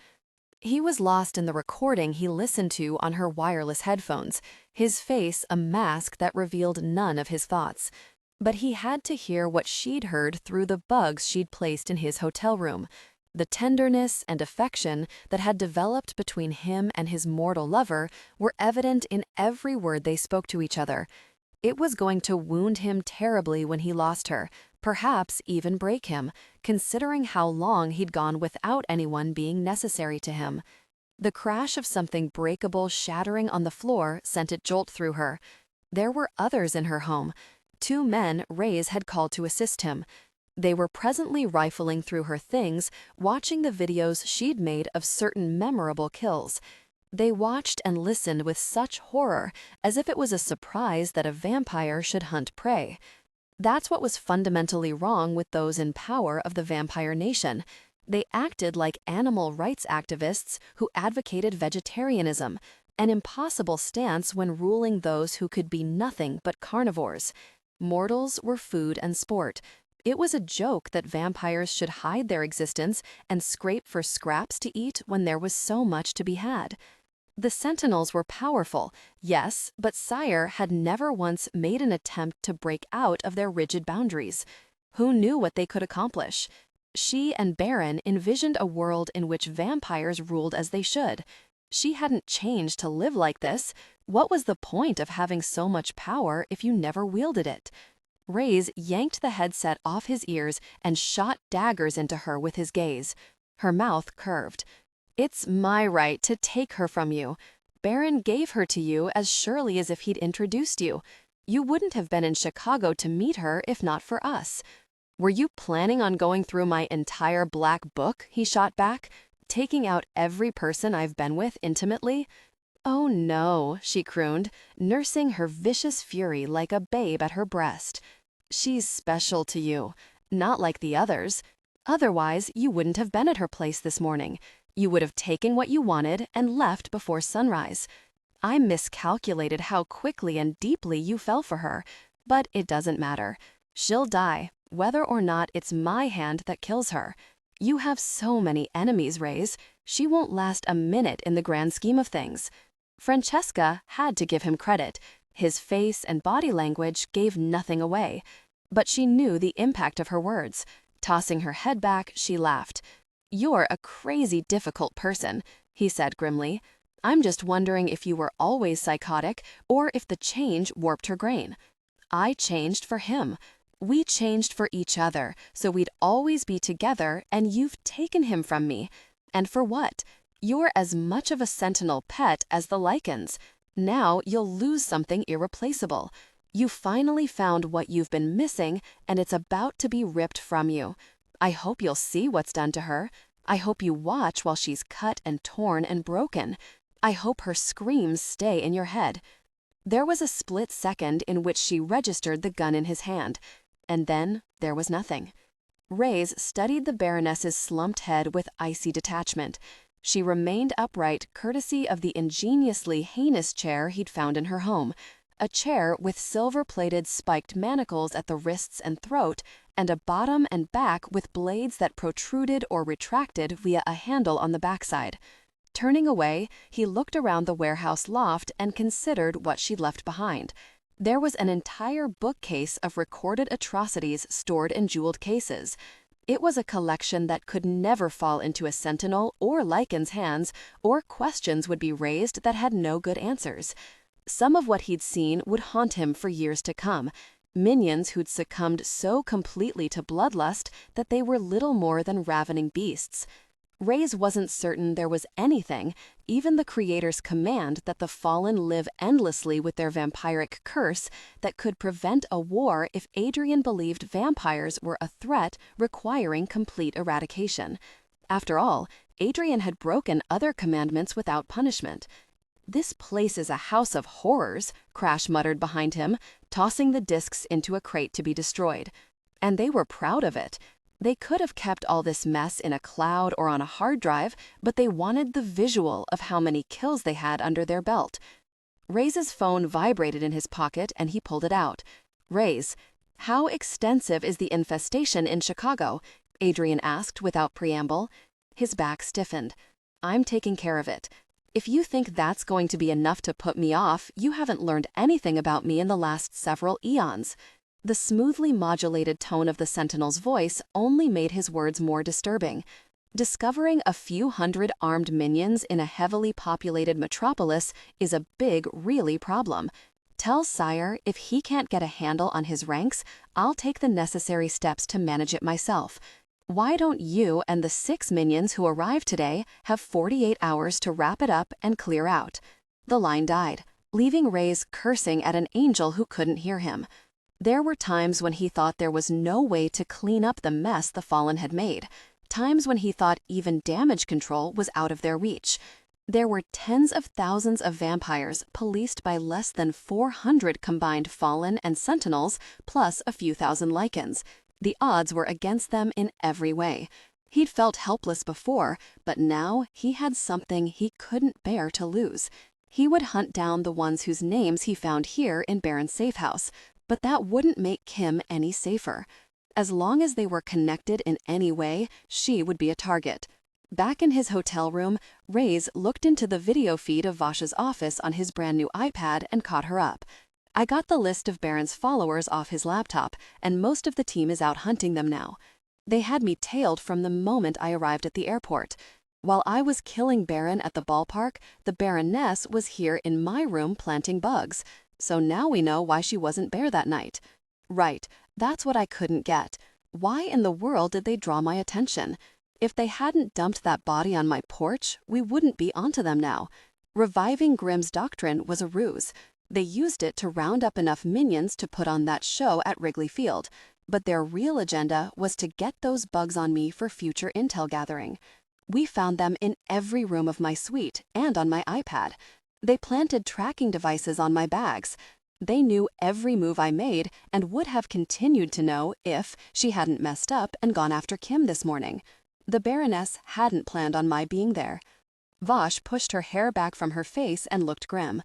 He was lost in the recording he listened to on her wireless headphones, his face a mask that revealed none of his thoughts. But he had to hear what she'd heard through the bugs she'd placed in his hotel room. The tenderness and affection that had developed between him and his mortal lover were evident in every word they spoke to each other. It was going to wound him terribly when he lost her, perhaps even break him, considering how long he'd gone without anyone being necessary to him. The crash of something breakable shattering on the floor sent a jolt through her. There were others in her home. 2 men Raze had called to assist him. They were presently rifling through her things, watching the videos she'd made of certain memorable kills. They watched and listened with such horror, as if it was a surprise that a vampire should hunt prey. That's what was fundamentally wrong with those in power of the vampire nation. They acted like animal rights activists who advocated vegetarianism, an impossible stance when ruling those who could be nothing but carnivores. Mortals were food and sport. It was a joke that vampires should hide their existence and scrape for scraps to eat when there was so much to be had. The Sentinels were powerful, yes, but Sire had never once made an attempt to break out of their rigid boundaries. Who knew what they could accomplish? She and Baron envisioned a world in which vampires ruled as they should. She hadn't changed to live like this. What was the point of having so much power if you never wielded it? Raze yanked the headset off his ears and shot daggers into her with his gaze. Her mouth curved. "It's my right to take her from you. Baron gave her to you as surely as if he'd introduced you. You wouldn't have been in Chicago to meet her if not for us. Were you planning on going through my entire black book?" he shot back, "taking out every person I've been with intimately?" "Oh no," she crooned, nursing her vicious fury like a babe at her breast. "She's special to you, not like the others. Otherwise, you wouldn't have been at her place this morning. You would have taken what you wanted and left before sunrise. I miscalculated how quickly and deeply you fell for her, but it doesn't matter. She'll die, whether or not it's my hand that kills her. You have so many enemies, Raze. She won't last a minute in the grand scheme of things." Francesca had to give him credit. His face and body language gave nothing away. But she knew the impact of her words. Tossing her head back, she laughed. "You're a crazy difficult person," he said grimly. "I'm just wondering if you were always psychotic or if the change warped her brain. I changed for him. We changed for each other, so we'd always be together, and you've taken him from me. And for what? You're as much of a Sentinel pet as the lycans. Now you'll lose something irreplaceable. You finally found what you've been missing, and it's about to be ripped from you. I hope you'll see what's done to her. I hope you watch while she's cut and torn and broken. I hope her screams stay in your head." There was a split second in which she registered the gun in his hand, and then there was nothing. Raze studied the Baroness's slumped head with icy detachment. She remained upright courtesy of the ingeniously heinous chair he'd found in her home, a chair with silver-plated spiked manacles at the wrists and throat, and a bottom and back with blades that protruded or retracted via a handle on the backside. Turning away, he looked around the warehouse loft and considered what she'd left behind. There was an entire bookcase of recorded atrocities stored in jeweled cases. It was a collection that could never fall into a Sentinel or lycan's hands, or questions would be raised that had no good answers. Some of what he'd seen would haunt him for years to come. Minions who'd succumbed so completely to bloodlust that they were little more than ravening beasts. Raze wasn't certain there was anything, even the Creator's command that the fallen live endlessly with their vampiric curse, that could prevent a war if Adrian believed vampires were a threat requiring complete eradication. After all, Adrian had broken other commandments without punishment. "This place is a house of horrors," Crash muttered behind him, tossing the discs into a crate to be destroyed. And they were proud of it. They could have kept all this mess in a cloud or on a hard drive, but they wanted the visual of how many kills they had under their belt. Raze's phone vibrated in his pocket and he pulled it out. "Raze, how extensive is the infestation in Chicago?" Adrian asked without preamble. His back stiffened. "I'm taking care of it. If you think that's going to be enough to put me off, you haven't learned anything about me in the last several eons." The smoothly modulated tone of the Sentinel's voice only made his words more disturbing. Discovering a few hundred armed minions in a heavily populated metropolis is a big, really problem. Tell Sire if he can't get a handle on his ranks, I'll take the necessary steps to manage it myself. Why don't you and the 6 minions who arrived today have 48 hours to wrap it up and clear out? The line died, leaving Raze cursing at an angel who couldn't hear him. There were times when he thought there was no way to clean up the mess the Fallen had made, times when he thought even damage control was out of their reach. There were tens of thousands of vampires policed by less than 400 combined Fallen and Sentinels, plus a few thousand lycans. The odds were against them in every way. He'd felt helpless before, but now he had something he couldn't bear to lose. He would hunt down the ones whose names he found here in Baron's safe house, but that wouldn't make Kim any safer. As long as they were connected in any way, she would be a target. Back in his hotel room, Raze looked into the video feed of Vash's office on his brand new iPad and caught her up. I got the list of Baron's followers off his laptop, and most of the team is out hunting them now. They had me tailed from the moment I arrived at the airport. While I was killing Baron at the ballpark, the Baroness was here in my room planting bugs. So now we know why she wasn't there that night. Right, that's what I couldn't get. Why in the world did they draw my attention? If they hadn't dumped that body on my porch, we wouldn't be onto them now. Reviving Grimm's doctrine was a ruse. They used it to round up enough minions to put on that show at Wrigley Field. But their real agenda was to get those bugs on me for future intel gathering. We found them in every room of my suite and on my iPad. They planted tracking devices on my bags. They knew every move I made and would have continued to know if she hadn't messed up and gone after Kim this morning. The Baroness hadn't planned on my being there. Vash pushed her hair back from her face and looked grim.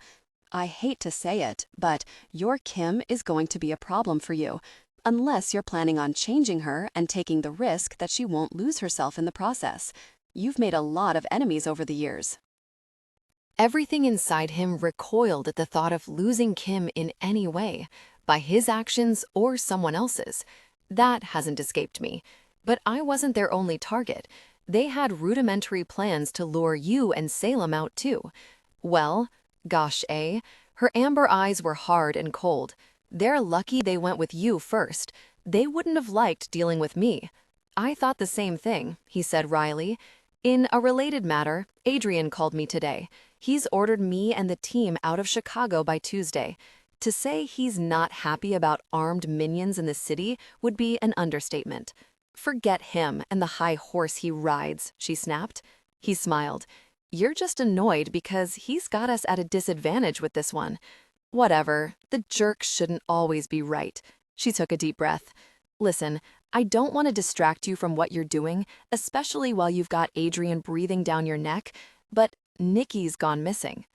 I hate to say it, but your Kim is going to be a problem for you. Unless you're planning on changing her and taking the risk that she won't lose herself in the process. You've made a lot of enemies over the years. Everything inside him recoiled at the thought of losing Kim in any way, by his actions or someone else's. That hasn't escaped me. But I wasn't their only target. They had rudimentary plans to lure you and Salem out too. Well, gosh, her amber eyes were hard and cold. They're lucky they went with you first. They wouldn't have liked dealing with me. I thought the same thing, he said wryly. In a related matter, Adrian called me today. He's ordered me and the team out of Chicago by Tuesday. To say he's not happy about armed minions in the city would be an understatement. Forget him and the high horse he rides, she snapped. He smiled. You're just annoyed because he's got us at a disadvantage with this one. Whatever, the jerk shouldn't always be right. She took a deep breath. Listen, I don't want to distract you from what you're doing, especially while you've got Adrian breathing down your neck, but Nikki's gone missing.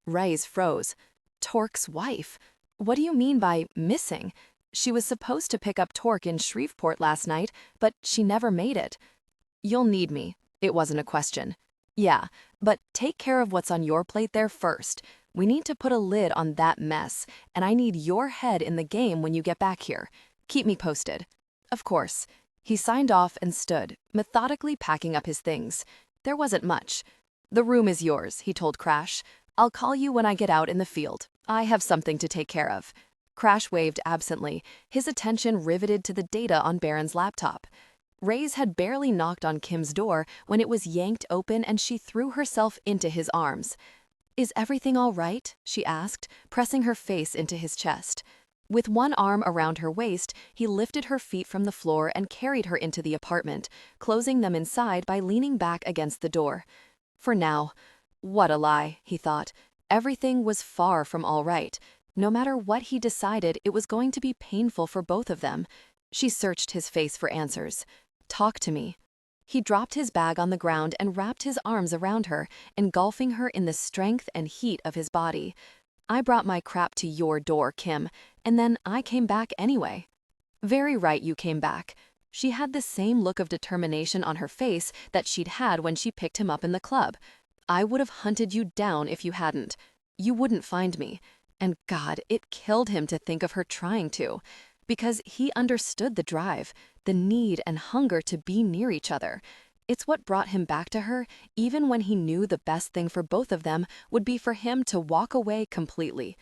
Raze froze. Torque's wife? What do you mean by missing? She was supposed to pick up Torque in Shreveport last night, but she never made it. You'll need me. It wasn't a question. Yeah, but take care of what's on your plate there first. We need to put a lid on that mess, and I need your head in the game when you get back here. Keep me posted. Of course. He signed off and stood, methodically packing up his things. There wasn't much. The room is yours, he told Crash. I'll call you when I get out in the field. I have something to take care of. Crash waved absently, his attention riveted to the data on Baron's laptop. Raze had barely knocked on Kim's door when it was yanked open and she threw herself into his arms. Is everything all right? She asked, pressing her face into his chest. With one arm around her waist, he lifted her feet from the floor and carried her into the apartment, closing them inside by leaning back against the door. For now. What a lie, he thought. Everything was far from all right. No matter what he decided, it was going to be painful for both of them. She searched his face for answers. Talk to me. He dropped his bag on the ground and wrapped his arms around her, engulfing her in the strength and heat of his body. I brought my crap to your door, Kim, and then I came back anyway. Very right you came back. She had the same look of determination on her face that she'd had when she picked him up in the club. I would have hunted you down if you hadn't. You wouldn't find me. And God, it killed him to think of her trying to. Because he understood the drive, the need and hunger to be near each other. It's what brought him back to her, even when he knew the best thing for both of them would be for him to walk away completely.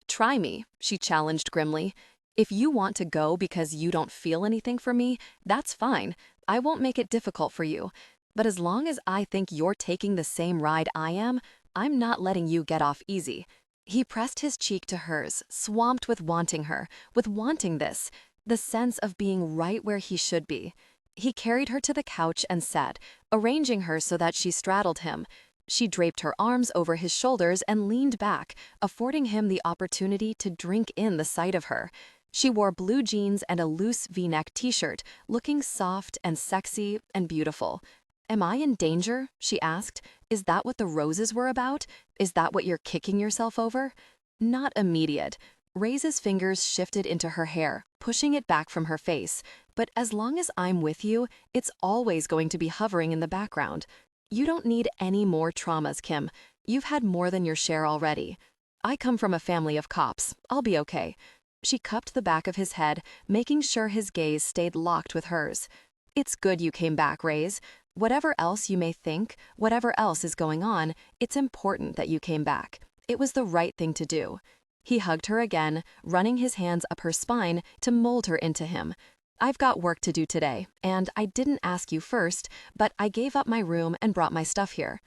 Try me, she challenged grimly. If you want to go because you don't feel anything for me, that's fine. I won't make it difficult for you. But as long as I think you're taking the same ride I am, I'm not letting you get off easy. He pressed his cheek to hers, swamped with wanting her, with wanting this, the sense of being right where he should be. He carried her to the couch and sat, arranging her so that she straddled him. She draped her arms over his shoulders and leaned back, affording him the opportunity to drink in the sight of her. She wore blue jeans and a loose V-neck t-shirt, looking soft and sexy and beautiful. "Am I in danger?" she asked. "Is that what the roses were about? Is that what you're kicking yourself over?" Not immediate. Raze's fingers shifted into her hair, pushing it back from her face. "But as long as I'm with you, it's always going to be hovering in the background. You don't need any more traumas, Kim. You've had more than your share already. I come from a family of cops. I'll be okay." She cupped the back of his head, making sure his gaze stayed locked with hers. "It's good you came back, Raze. Whatever else you may think, whatever else is going on, it's important that you came back. It was the right thing to do." He hugged her again, running his hands up her spine to mold her into him. "I've got work to do today, and I didn't ask you first, but I gave up my room and brought my stuff here."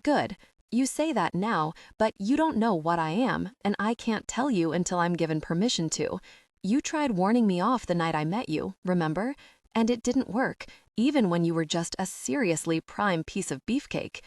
"Good. You say that now, but you don't know what I am, and I can't tell you until I'm given permission to. You tried warning me off the night I met you, remember? And it didn't work, even when you were just a seriously prime piece of beefcake."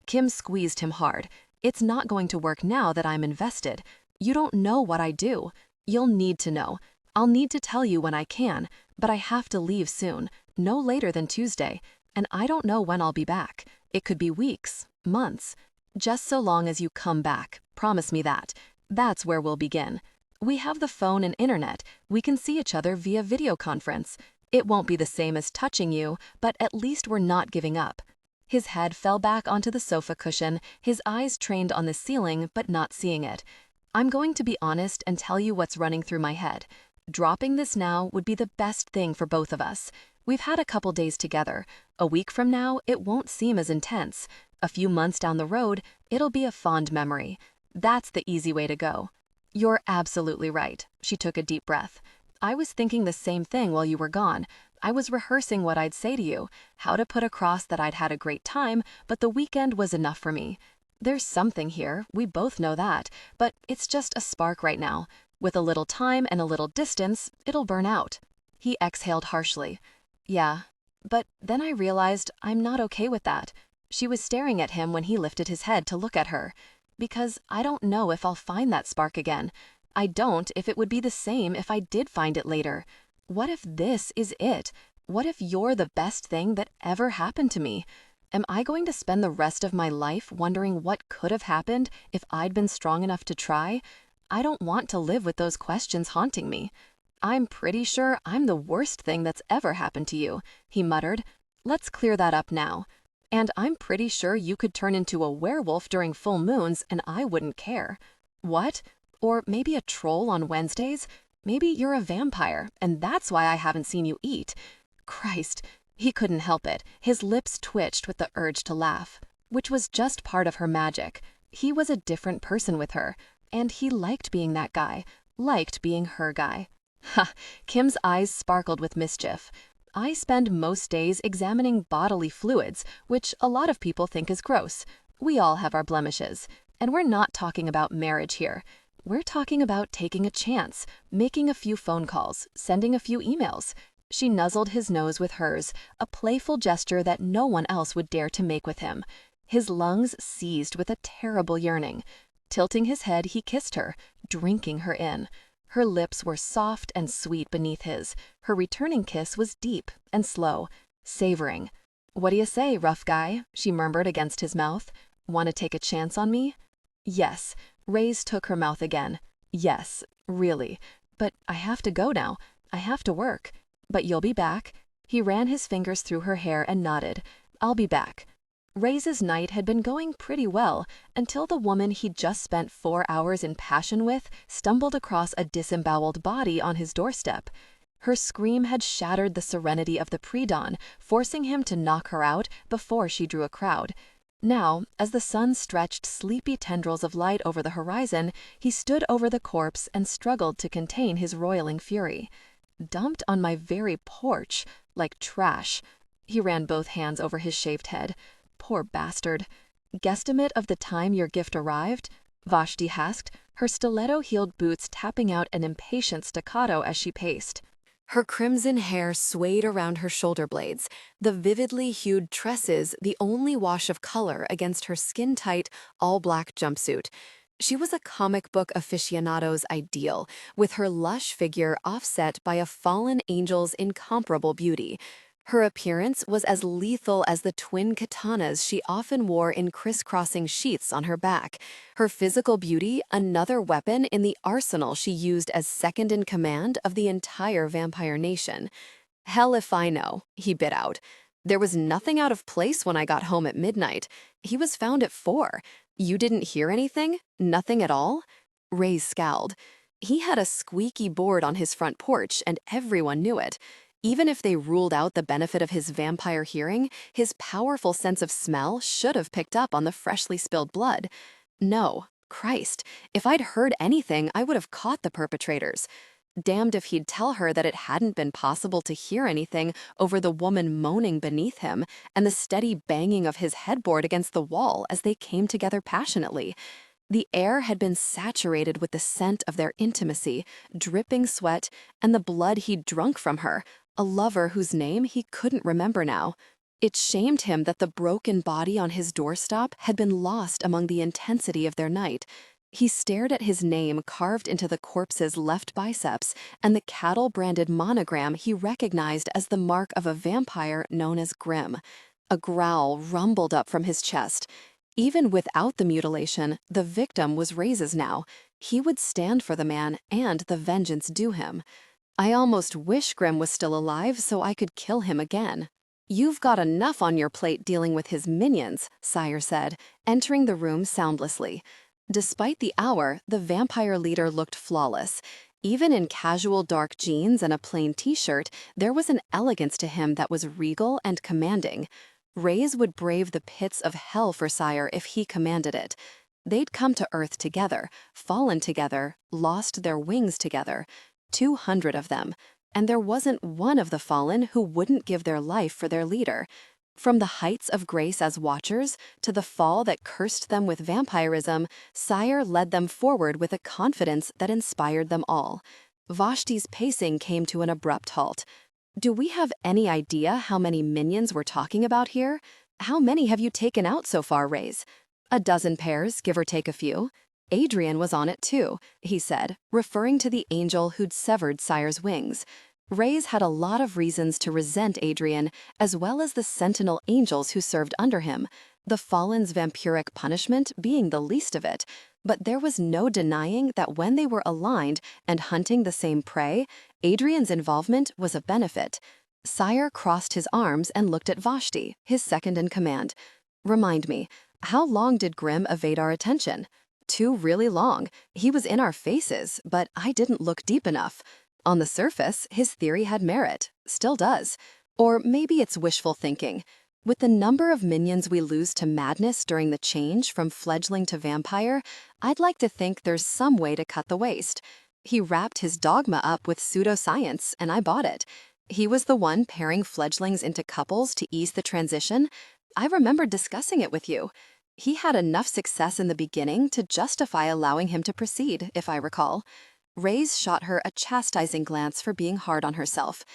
Kim squeezed him hard. "It's not going to work now that I'm invested. You don't know what I do. You'll need to know. I'll need to tell you when I can, but I have to leave soon, no later than Tuesday, and I don't know when I'll be back. It could be weeks, months. Just so long as you come back, promise me that. That's where we'll begin. We have the phone and internet. We can see each other via video conference. It won't be the same as touching you, but at least we're not giving up." His head fell back onto the sofa cushion, his eyes trained on the ceiling but not seeing it. "I'm going to be honest and tell you what's running through my head. Dropping this now would be the best thing for both of us. We've had a couple days together. A week from now, it won't seem as intense. A few months down the road, it'll be a fond memory. That's the easy way to go." "You're absolutely right." She took a deep breath. "I was thinking the same thing while you were gone. I was rehearsing what I'd say to you, how to put across that I'd had a great time, but the weekend was enough for me. There's something here, we both know that, but it's just a spark right now. With a little time and a little distance, it'll burn out." He exhaled harshly. "Yeah, but then I realized I'm not okay with that." She was staring at him when he lifted his head to look at her. "Because I don't know if I'll find that spark again. I don't if it would be the same if I did find it later. What if this is it? What if you're the best thing that ever happened to me? Am I going to spend the rest of my life wondering what could have happened if I'd been strong enough to try? I don't want to live with those questions haunting me. I'm pretty sure I'm the worst thing that's ever happened to you," he muttered. "Let's clear that up now. And I'm pretty sure you could turn into a werewolf during full moons and I wouldn't care." "What? Or maybe a troll on Wednesdays? Maybe you're a vampire, and that's why I haven't seen you eat." Christ, he couldn't help it. His lips twitched with the urge to laugh, which was just part of her magic. He was a different person with her, and he liked being that guy, liked being her guy. Ha! Kim's eyes sparkled with mischief. "I spend most days examining bodily fluids, which a lot of people think is gross. We all have our blemishes. And we're not talking about marriage here. We're talking about taking a chance, making a few phone calls, sending a few emails." She nuzzled his nose with hers, a playful gesture that no one else would dare to make with him. His lungs seized with a terrible yearning. Tilting his head, he kissed her, drinking her in. Her lips were soft and sweet beneath his. Her returning kiss was deep and slow, savoring. "What do you say, rough guy?" she murmured against his mouth. "Want to take a chance on me?" "Yes." Raze took her mouth again. "Yes, really. But I have to go now. I have to work. But you'll be back." He ran his fingers through her hair and nodded. "I'll be back." Raze's night had been going pretty well until the woman he'd just spent 4 hours in passion with stumbled across a disemboweled body on his doorstep. Her scream had shattered the serenity of the pre-dawn, forcing him to knock her out before she drew a crowd. Now, as the sun stretched sleepy tendrils of light over the horizon, he stood over the corpse and struggled to contain his roiling fury. "Dumped on my very porch, like trash." He ran both hands over his shaved head. "Poor bastard." "Guesstimate of the time your gift arrived?" Vashti asked, her stiletto-heeled boots tapping out an impatient staccato as she paced. Her crimson hair swayed around her shoulder blades, the vividly hued tresses the only wash of color against her skin-tight, all-black jumpsuit. She was a comic book aficionado's ideal, with her lush figure offset by a fallen angel's incomparable beauty. Her appearance was as lethal as the twin katanas she often wore in crisscrossing sheaths on her back. Her physical beauty, another weapon in the arsenal she used as second in command of the entire vampire nation. "Hell if I know," he bit out. "There was nothing out of place when I got home at midnight. He was found at 4. You didn't hear anything? Nothing at all?" Raze scowled. He had a squeaky board on his front porch, and everyone knew it. Even if they ruled out the benefit of his vampire hearing, his powerful sense of smell should have picked up on the freshly spilled blood. No, Christ, if I'd heard anything, I would have caught the perpetrators. Damned if he'd tell her that it hadn't been possible to hear anything over the woman moaning beneath him and the steady banging of his headboard against the wall as they came together passionately. The air had been saturated with the scent of their intimacy, dripping sweat, and the blood he'd drunk from her, a lover whose name he couldn't remember now. It shamed him that the broken body on his doorstep had been lost among the intensity of their night. He stared at his name carved into the corpse's left biceps and the cattle-branded monogram he recognized as the mark of a vampire known as Grimm. A growl rumbled up from his chest. Even without the mutilation, the victim was Raze's now. He would stand for the man and the vengeance due him. "I almost wish Grimm was still alive so I could kill him again." "You've got enough on your plate dealing with his minions," Sire said, entering the room soundlessly. Despite the hour, the vampire leader looked flawless. Even in casual dark jeans and a plain t-shirt, there was an elegance to him that was regal and commanding. Raze would brave the pits of hell for Sire if he commanded it. They'd come to Earth together, fallen together, lost their wings together. 200 of them. And there wasn't one of the fallen who wouldn't give their life for their leader. From the heights of grace as watchers to the fall that cursed them with vampirism, Sire led them forward with a confidence that inspired them all. Vashti's pacing came to an abrupt halt. "Do we have any idea how many minions we're talking about here? How many have you taken out so far, Raze?" "A dozen pairs, give or take a few." "Adrian was on it too," he said, referring to the angel who'd severed Sire's wings. Raze had a lot of reasons to resent Adrian, as well as the sentinel angels who served under him, the fallen's vampiric punishment being the least of it. But there was no denying that when they were aligned and hunting the same prey, Adrian's involvement was a benefit. Sire crossed his arms and looked at Vashti, his second in command. "Remind me, how long did Grimm evade our attention?" "Too really long. He was in our faces, but I didn't look deep enough." On the surface, his theory had merit. Still does. Or maybe it's wishful thinking. With the number of minions we lose to madness during the change from fledgling to vampire, I'd like to think there's some way to cut the waste. He wrapped his dogma up with pseudoscience, and I bought it. He was the one pairing fledglings into couples to ease the transition. I remember discussing it with you. He had enough success in the beginning to justify allowing him to proceed, if I recall. Raze shot her a chastising glance for being hard on herself.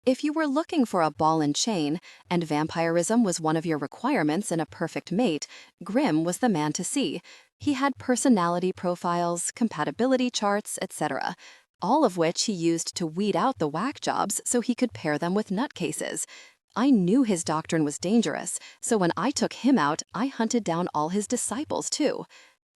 If you were looking for a ball and chain, and vampirism was one of your requirements in a perfect mate, Grimm was the man to see. He had personality profiles, compatibility charts, etc., all of which he used to weed out the whack jobs so he could pair them with nutcases. I knew his doctrine was dangerous, so when I took him out, I hunted down all his disciples too.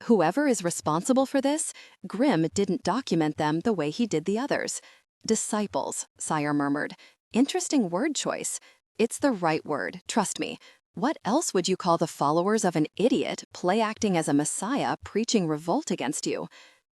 Whoever is responsible for this, Grimm didn't document them the way he did the others. "Disciples," Sire murmured. "Interesting word choice." "It's the right word, trust me. What else would you call the followers of an idiot play-acting as a messiah preaching revolt against you?"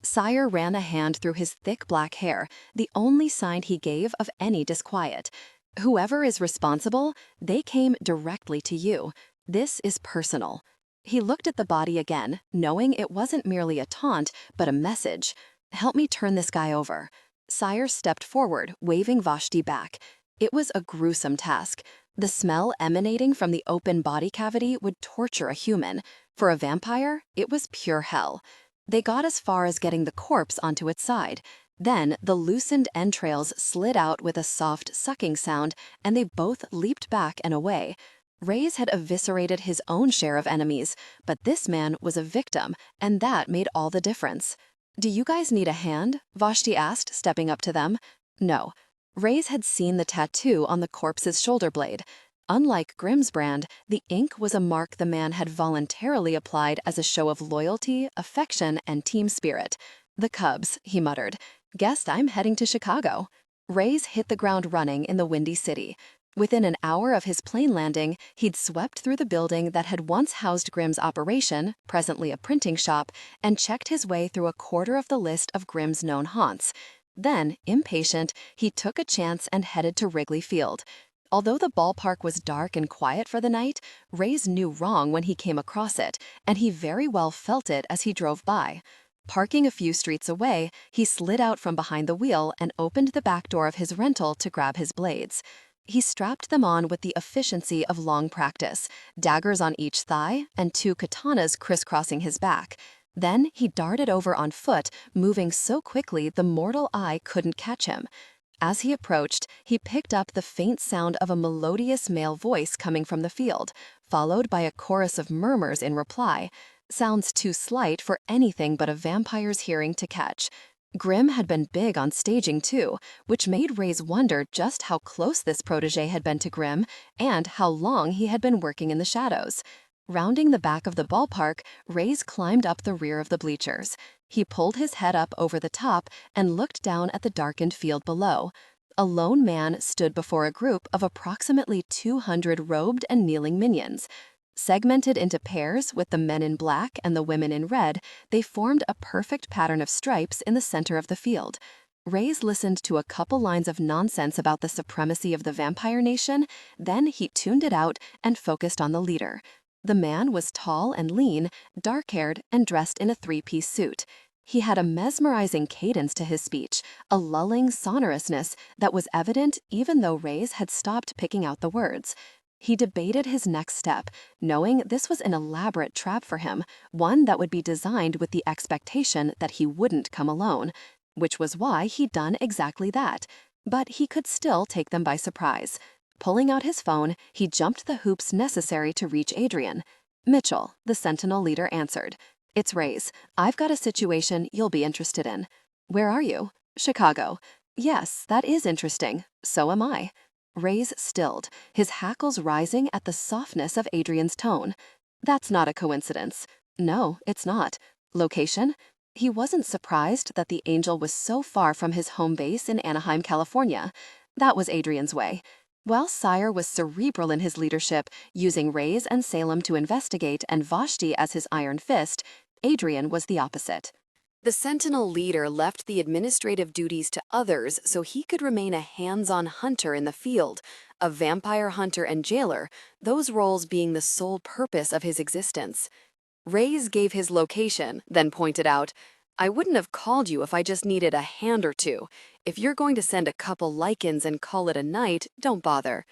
Sire ran a hand through his thick black hair, the only sign he gave of any disquiet. "Whoever is responsible, they came directly to you. This is personal." He looked at the body again, knowing it wasn't merely a taunt, but a message. "Help me turn this guy over." Sire stepped forward, waving Vashti back. It was a gruesome task. The smell emanating from the open body cavity would torture a human. For a vampire, it was pure hell. They got as far as getting the corpse onto its side. Then the loosened entrails slid out with a soft sucking sound, and they both leaped back and away. Raze had eviscerated his own share of enemies, but this man was a victim, and that made all the difference. "Do you guys need a hand?" Vashti asked, stepping up to them. No. Raze had seen the tattoo on the corpse's shoulder blade. Unlike Grimm's brand, the ink was a mark the man had voluntarily applied as a show of loyalty, affection, and team spirit. "The Cubs," he muttered. "Guessed I'm heading to Chicago." Raze hit the ground running in the Windy City. Within an hour of his plane landing, he'd swept through the building that had once housed Grimm's operation, presently a printing shop, and checked his way through a quarter of the list of Grimm's known haunts. Then, impatient, he took a chance and headed to Wrigley Field. Although the ballpark was dark and quiet for the night, Raze knew wrong when he came across it, and he very well felt it as he drove by. Parking a few streets away, he slid out from behind the wheel and opened the back door of his rental to grab his blades. He strapped them on with the efficiency of long practice, daggers on each thigh and 2 katanas crisscrossing his back. Then he darted over on foot, moving so quickly the mortal eye couldn't catch him. As he approached, he picked up the faint sound of a melodious male voice coming from the field, followed by a chorus of murmurs in reply. Sounds too slight for anything but a vampire's hearing to catch. Grimm had been big on staging too, which made Raze wonder just how close this protege had been to Grimm and how long he had been working in the shadows. Rounding the back of the ballpark, Raze climbed up the rear of the bleachers. He pulled his head up over the top and looked down at the darkened field below. A lone man stood before a group of approximately 200 robed and kneeling minions. Segmented into pairs with the men in black and the women in red, they formed a perfect pattern of stripes in the center of the field. Raze listened to a couple lines of nonsense about the supremacy of the vampire nation, then he tuned it out and focused on the leader. The man was tall and lean, dark-haired, and dressed in a 3-piece suit. He had a mesmerizing cadence to his speech, a lulling sonorousness that was evident even though Raze had stopped picking out the words. He debated his next step, knowing this was an elaborate trap for him, one that would be designed with the expectation that he wouldn't come alone, which was why he'd done exactly that. But he could still take them by surprise. Pulling out his phone, he jumped the hoops necessary to reach Adrian. "Mitchell," the Sentinel leader answered. "It's Raze. I've got a situation you'll be interested in." "Where are you?" "Chicago." "Yes, that is interesting. So am I." Raze stilled, his hackles rising at the softness of Adrian's tone. "That's not a coincidence." "No, it's not." "Location?" He wasn't surprised that the Angel was so far from his home base in Anaheim, California. That was Adrian's way. While Sire was cerebral in his leadership, using Raze and Salem to investigate and Vashti as his iron fist, Adrian was the opposite. The Sentinel leader left the administrative duties to others so he could remain a hands-on hunter in the field, a vampire hunter and jailer, those roles being the sole purpose of his existence. Raze gave his location, then pointed out, "I wouldn't have called you if I just needed a hand or two. If you're going to send a couple lycans and call it a night, don't bother.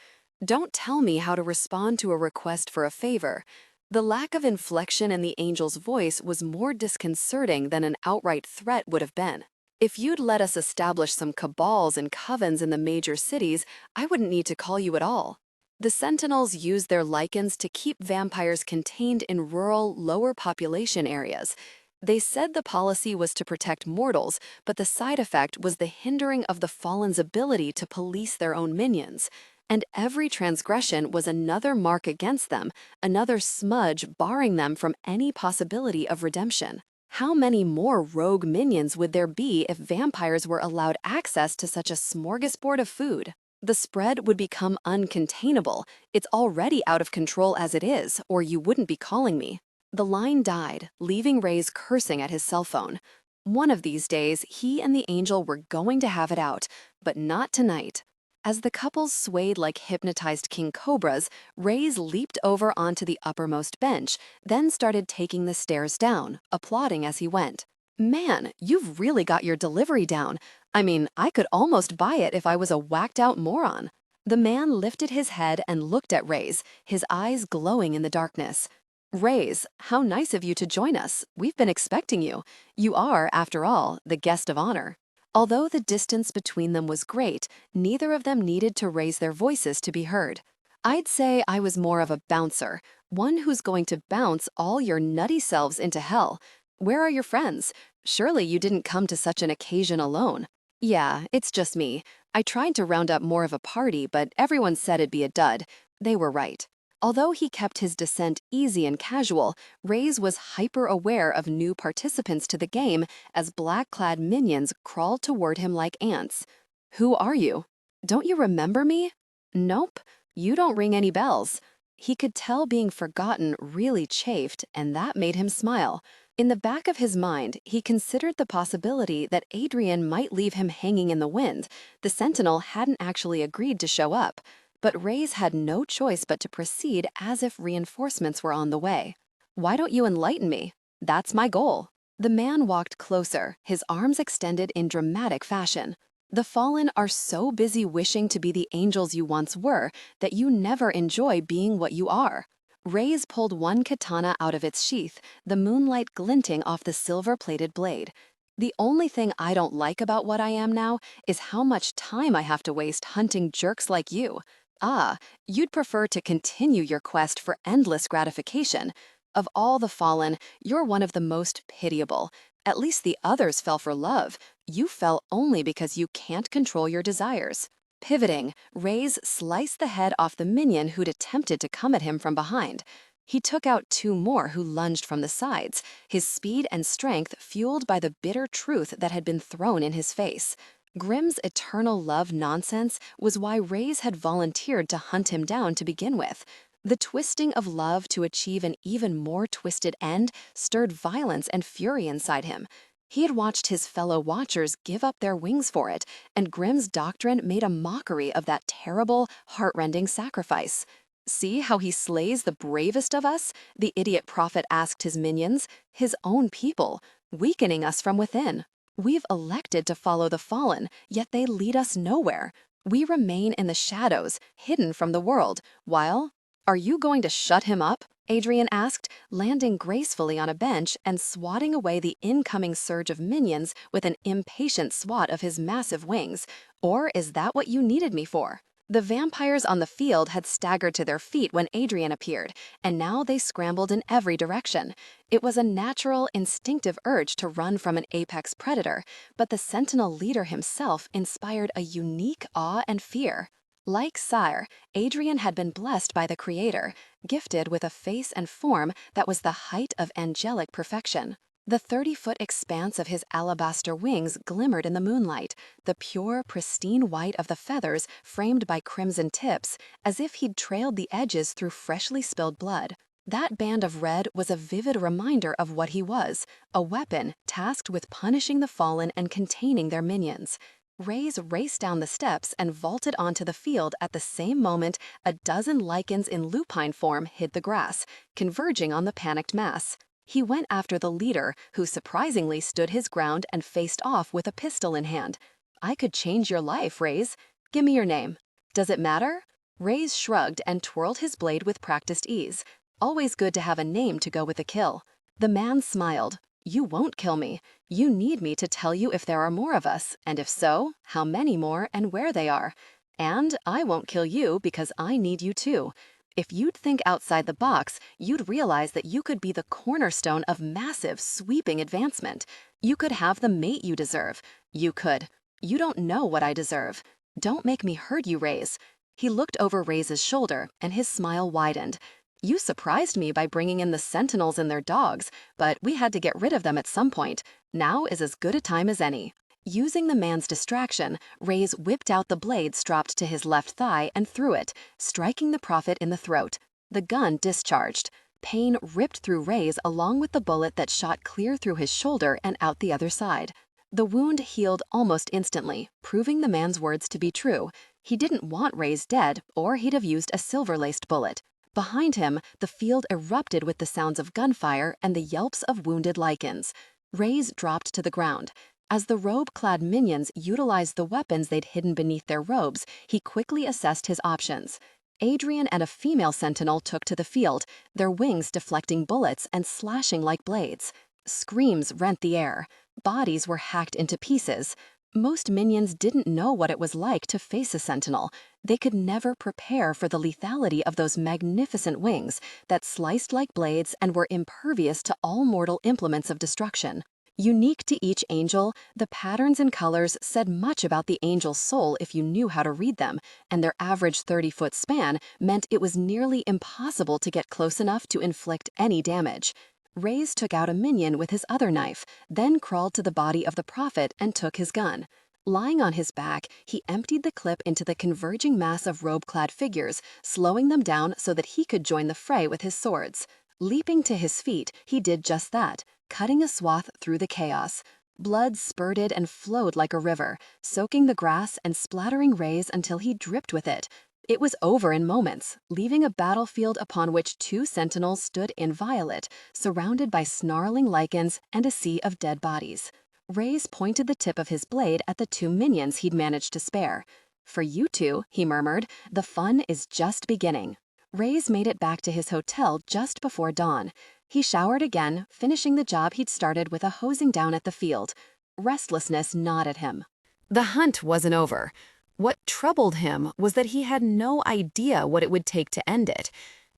Don't tell me how to respond to a request for a favor." The lack of inflection in the Angel's voice was more disconcerting than an outright threat would have been. "If you'd let us establish some cabals and covens in the major cities, I wouldn't need to call you at all." The Sentinels used their lycans to keep vampires contained in rural, lower population areas. They said the policy was to protect mortals, but the side effect was the hindering of the Fallen's ability to police their own minions. And every transgression was another mark against them, another smudge barring them from any possibility of redemption. How many more rogue minions would there be if vampires were allowed access to such a smorgasbord of food? The spread would become uncontainable. "It's already out of control as it is, or you wouldn't be calling me." The line died, leaving Raze cursing at his cell phone. One of these days, he and the Angel were going to have it out, but not tonight. As the couples swayed like hypnotized king cobras, Raze leaped over onto the uppermost bench, then started taking the stairs down, applauding as he went. "Man, you've really got your delivery down. I mean, I could almost buy it if I was a whacked-out moron." The man lifted his head and looked at Raze, his eyes glowing in the darkness. "Raze, how nice of you to join us. We've been expecting you. You are, after all, the guest of honor." Although the distance between them was great, neither of them needed to raise their voices to be heard. I'd say I was more of a bouncer, one who's going to bounce all your nutty selves into hell. Where are your friends? Surely you didn't come to such an occasion alone. Yeah, it's just me. I tried to round up more of a party, but everyone said it'd be a dud. They were right. Although he kept his descent easy and casual, Raze was hyper-aware of new participants to the game as black-clad minions crawled toward him like ants. Who are you? Don't you remember me? Nope, you don't ring any bells. He could tell being forgotten really chafed, and that made him smile. In the back of his mind, he considered the possibility that Adrian might leave him hanging in the wind. The Sentinel hadn't actually agreed to show up. But Raze had no choice but to proceed as if reinforcements were on the way. Why don't you enlighten me? That's my goal. The man walked closer, his arms extended in dramatic fashion. The fallen are so busy wishing to be the angels you once were that you never enjoy being what you are. Raze pulled one katana out of its sheath, the moonlight glinting off the silver-plated blade. The only thing I don't like about what I am now is how much time I have to waste hunting jerks like you. Ah, you'd prefer to continue your quest for endless gratification. Of all the fallen, you're one of the most pitiable. At least the others fell for love. You fell only because you can't control your desires. Pivoting, Raze sliced the head off the minion who'd attempted to come at him from behind. He took out two more who lunged from the sides, his speed and strength fueled by the bitter truth that had been thrown in his face. Grimm's eternal love nonsense was why Raze had volunteered to hunt him down to begin with. The twisting of love to achieve an even more twisted end stirred violence and fury inside him. He had watched his fellow Watchers give up their wings for it, and Grimm's doctrine made a mockery of that terrible, heart-rending sacrifice. See how he slays the bravest of us? The idiot prophet asked his minions, his own people, weakening us from within. We've elected to follow the fallen, yet they lead us nowhere. We remain in the shadows, hidden from the world, while... Are you going to shut him up? Adrian asked, landing gracefully on a bench and swatting away the incoming surge of minions with an impatient swat of his massive wings. Or is that what you needed me for? The vampires on the field had staggered to their feet when Adrian appeared, and now they scrambled in every direction. It was a natural, instinctive urge to run from an apex predator, but the Sentinel leader himself inspired a unique awe and fear. Like Sire, Adrian had been blessed by the Creator, gifted with a face and form that was the height of angelic perfection. The 30-foot expanse of his alabaster wings glimmered in the moonlight, the pure, pristine white of the feathers framed by crimson tips, as if he'd trailed the edges through freshly spilled blood. That band of red was a vivid reminder of what he was, a weapon tasked with punishing the fallen and containing their minions. Raze raced down the steps and vaulted onto the field at the same moment a dozen lycans in lupine form hid the grass, converging on the panicked mass. He went after the leader, who surprisingly stood his ground and faced off with a pistol in hand. I could change your life, Raze. Give me your name. Does it matter? Raze shrugged and twirled his blade with practiced ease. Always good to have a name to go with a kill. The man smiled. You won't kill me. You need me to tell you if there are more of us, and if so, how many more and where they are. And I won't kill you because I need you too. If you'd think outside the box, you'd realize that you could be the cornerstone of massive, sweeping advancement. You could have the mate you deserve. You could. You don't know what I deserve. Don't make me hurt you, Raze. He looked over Raze's shoulder, and his smile widened. You surprised me by bringing in the Sentinels and their dogs, but we had to get rid of them at some point. Now is as good a time as any. Using the man's distraction, Raze whipped out the blade strapped to his left thigh and threw it, striking the prophet in the throat. The gun discharged. Pain ripped through Raze along with the bullet that shot clear through his shoulder and out the other side. The wound healed almost instantly, proving the man's words to be true. He didn't want Raze dead, or he'd have used a silver-laced bullet. Behind him, the field erupted with the sounds of gunfire and the yelps of wounded lycans. Raze dropped to the ground. As the robe-clad minions utilized the weapons they'd hidden beneath their robes, he quickly assessed his options. Adrian and a female sentinel took to the field, their wings deflecting bullets and slashing like blades. Screams rent the air. Bodies were hacked into pieces. Most minions didn't know what it was like to face a sentinel. They could never prepare for the lethality of those magnificent wings that sliced like blades and were impervious to all mortal implements of destruction. Unique to each angel, the patterns and colors said much about the angel's soul if you knew how to read them, and their average 30-foot span meant it was nearly impossible to get close enough to inflict any damage. Raze took out a minion with his other knife, then crawled to the body of the prophet and took his gun. Lying on his back, he emptied the clip into the converging mass of robe-clad figures, slowing them down so that he could join the fray with his swords. Leaping to his feet, he did just that, cutting a swath through the chaos. Blood spurted and flowed like a river, soaking the grass and splattering Raze until he dripped with it. It was over in moments, leaving a battlefield upon which 2 sentinels stood inviolate, surrounded by snarling lycans and a sea of dead bodies. Raze pointed the tip of his blade at the 2 minions he'd managed to spare. "For you two," he murmured, "the fun is just beginning." Raze made it back to his hotel just before dawn. He showered again, finishing the job he'd started with a hosing down at the field. Restlessness gnawed at him. The hunt wasn't over. What troubled him was that he had no idea what it would take to end it.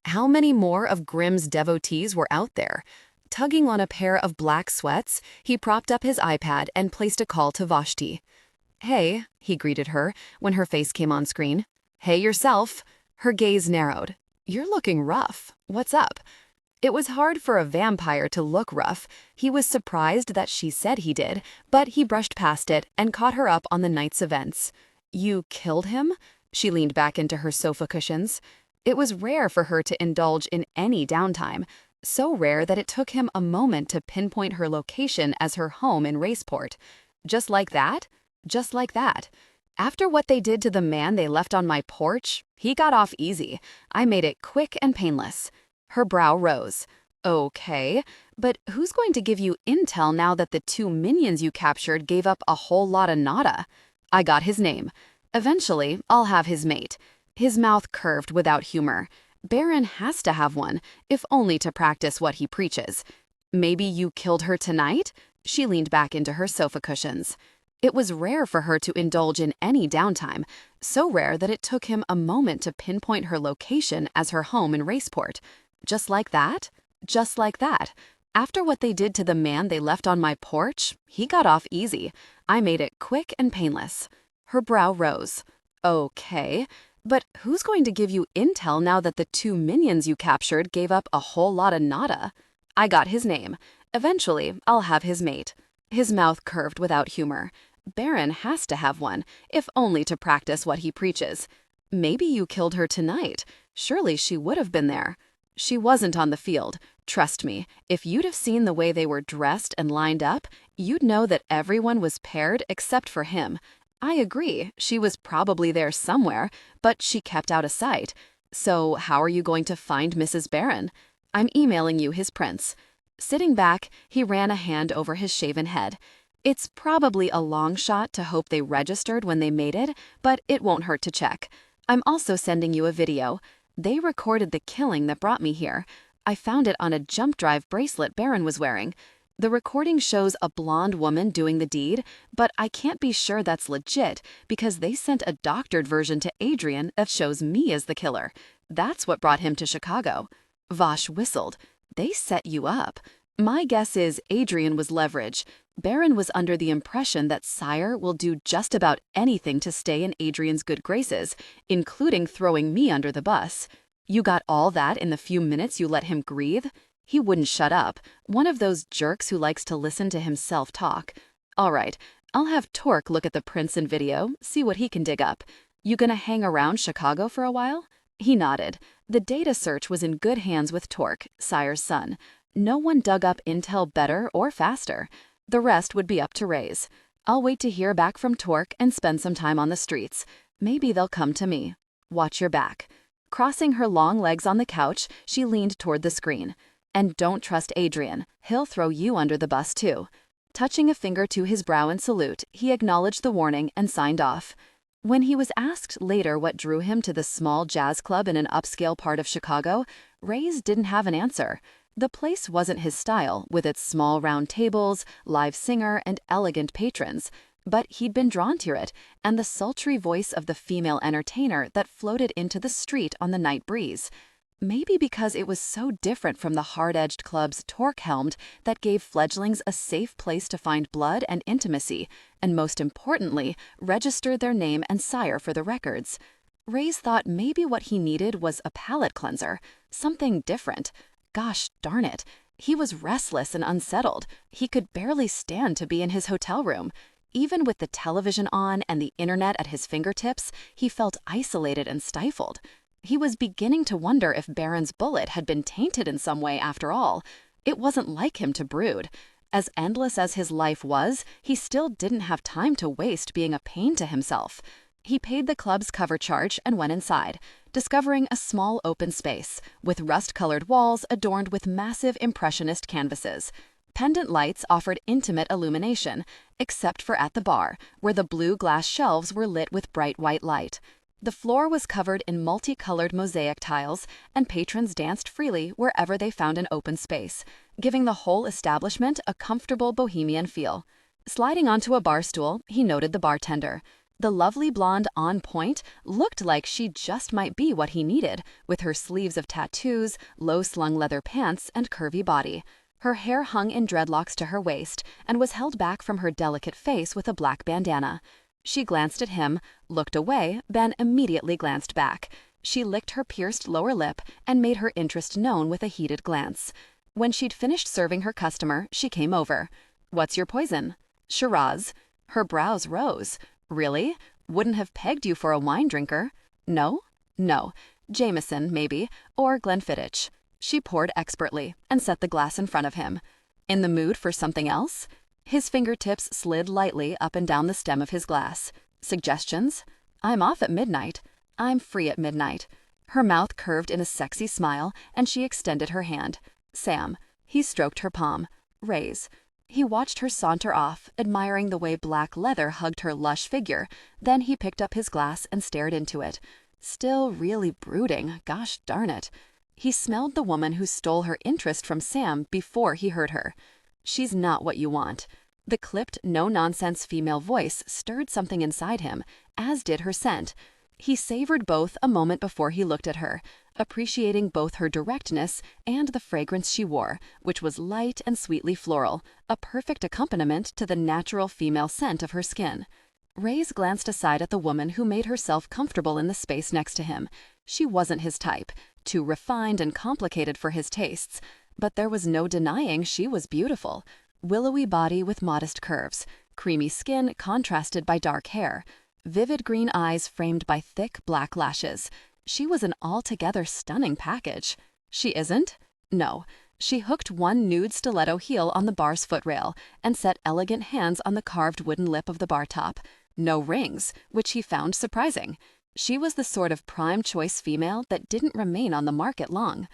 How many more of Grimm's devotees were out there? Tugging on a pair of black sweats, he propped up his iPad and placed a call to Vashti. "Hey," he greeted her when her face came on screen. "Hey yourself." Her gaze narrowed. "You're looking rough. What's up?" It was hard for a vampire to look rough. He was surprised that she said he did, but he brushed past it and caught her up on the night's events. "You killed him?" She leaned back into her sofa cushions. It was rare for her to indulge in any downtime, so rare that it took him a moment to pinpoint her location as her home in Raceport. Just like that? Just like that. After what they did to the man they left on my porch, he got off easy. I made it quick and painless. Her brow rose. "Okay, but who's going to give you intel now that the 2 minions you captured gave up a whole lot of nada?" "I got his name. Eventually, I'll have his mate." His mouth curved without humor. Baron has to have one, if only to practice what he preaches. "Maybe you killed her tonight?" She leaned back into her sofa cushions. It was rare for her to indulge in any downtime, so rare that it took him a moment to pinpoint her location as her home in Raceport. Just like that? Just like that. After what they did to the man they left on my porch, he got off easy. I made it quick and painless. Her brow rose. "Okay, but who's going to give you intel now that the 2 minions you captured gave up a whole lot of nada?" "I got his name. Eventually, I'll have his mate." His mouth curved without humor. Baron has to have one, if only to practice what he preaches. "Maybe you killed her tonight. Surely she would have been there." "She wasn't on the field. Trust me, if you'd have seen the way they were dressed and lined up, you'd know that everyone was paired except for him. I agree, she was probably there somewhere, but she kept out of sight. So how are you going to find Mrs. Baron?" "I'm emailing you his prints." Sitting back, he ran a hand over his shaven head. "It's probably a long shot to hope they registered when they made it, but it won't hurt to check. I'm also sending you a video. They recorded the killing that brought me here. I found it on a jump drive bracelet Baron was wearing. The recording shows a blonde woman doing the deed, but I can't be sure that's legit because they sent a doctored version to Adrian that shows me as the killer. That's what brought him to Chicago." Vosh whistled. "They set you up." "My guess is Adrian was leverage. Baron was under the impression that Sire will do just about anything to stay in Adrian's good graces, including throwing me under the bus." "You got all that in the few minutes you let him breathe?" He wouldn't shut up, one of those jerks who likes to listen to himself talk. "All right, I'll have Torque look at the prints and video, see what he can dig up. You gonna hang around Chicago for a while?" He nodded. The data search was in good hands with Torque, Sire's son. No one dug up intel better or faster. The rest would be up to Raze. I'll wait to hear back from Torque and spend some time on the streets. Maybe they'll come to me. Watch your back. Crossing her long legs on the couch, she leaned toward the screen. "And don't trust Adrian. He'll throw you under the bus too." Touching a finger to his brow in salute, he acknowledged the warning and signed off. When he was asked later what drew him to the small jazz club in an upscale part of Chicago, Raze didn't have an answer. The place wasn't his style, with its small round tables, live singer, and elegant patrons. But he'd been drawn to it, and the sultry voice of the female entertainer that floated into the street on the night breeze. Maybe because it was so different from the hard-edged club's torque-helmed that gave fledglings a safe place to find blood and intimacy, and most importantly, register their name and sire for the records. Raze thought maybe what he needed was a palate cleanser, something different. Gosh darn it, he was restless and unsettled. He could barely stand to be in his hotel room. Even with the television on and the internet at his fingertips, he felt isolated and stifled. He was beginning to wonder if Baron's bullet had been tainted in some way after all. It wasn't like him to brood. As endless as his life was, he still didn't have time to waste being a pain to himself. He paid the club's cover charge and went inside, discovering a small open space, with rust-colored walls adorned with massive impressionist canvases. Pendant lights offered intimate illumination, except for at the bar, where the blue glass shelves were lit with bright white light. The floor was covered in multicolored mosaic tiles, and patrons danced freely wherever they found an open space, giving the whole establishment a comfortable bohemian feel. Sliding onto a bar stool, he noted the bartender. The lovely blonde on point looked like she just might be what he needed, with her sleeves of tattoos, low-slung leather pants, and curvy body. Her hair hung in dreadlocks to her waist and was held back from her delicate face with a black bandana. She glanced at him, looked away, then immediately glanced back. She licked her pierced lower lip and made her interest known with a heated glance. When she'd finished serving her customer, she came over. "What's your poison?" "Shiraz." Her brows rose. "Really? Wouldn't have pegged you for a wine drinker." "No?" "No. Jameson, maybe, or Glenfiddich." She poured expertly and set the glass in front of him. "In the mood for something else?" His fingertips slid lightly up and down the stem of his glass. "Suggestions?" "I'm off at midnight." "I'm free at midnight." Her mouth curved in a sexy smile, and she extended her hand. "Sam." He stroked her palm. "Raze." He watched her saunter off, admiring the way black leather hugged her lush figure. Then he picked up his glass and stared into it. Still really brooding, gosh darn it. He smelled the woman who stole her interest from Sam before he heard her. "She's not what you want." The clipped, no-nonsense female voice stirred something inside him, as did her scent. He savored both a moment before he looked at her, appreciating both her directness and the fragrance she wore, which was light and sweetly floral, a perfect accompaniment to the natural female scent of her skin. Raze glanced aside at the woman who made herself comfortable in the space next to him. She wasn't his type, too refined and complicated for his tastes, but there was no denying she was beautiful. Willowy body with modest curves, creamy skin contrasted by dark hair, vivid green eyes framed by thick black lashes. She was an altogether stunning package. She isn't? No. She hooked one nude stiletto heel on the bar's footrail and set elegant hands on the carved wooden lip of the bar top. No rings, which he found surprising. She was the sort of prime choice female that didn't remain on the market long.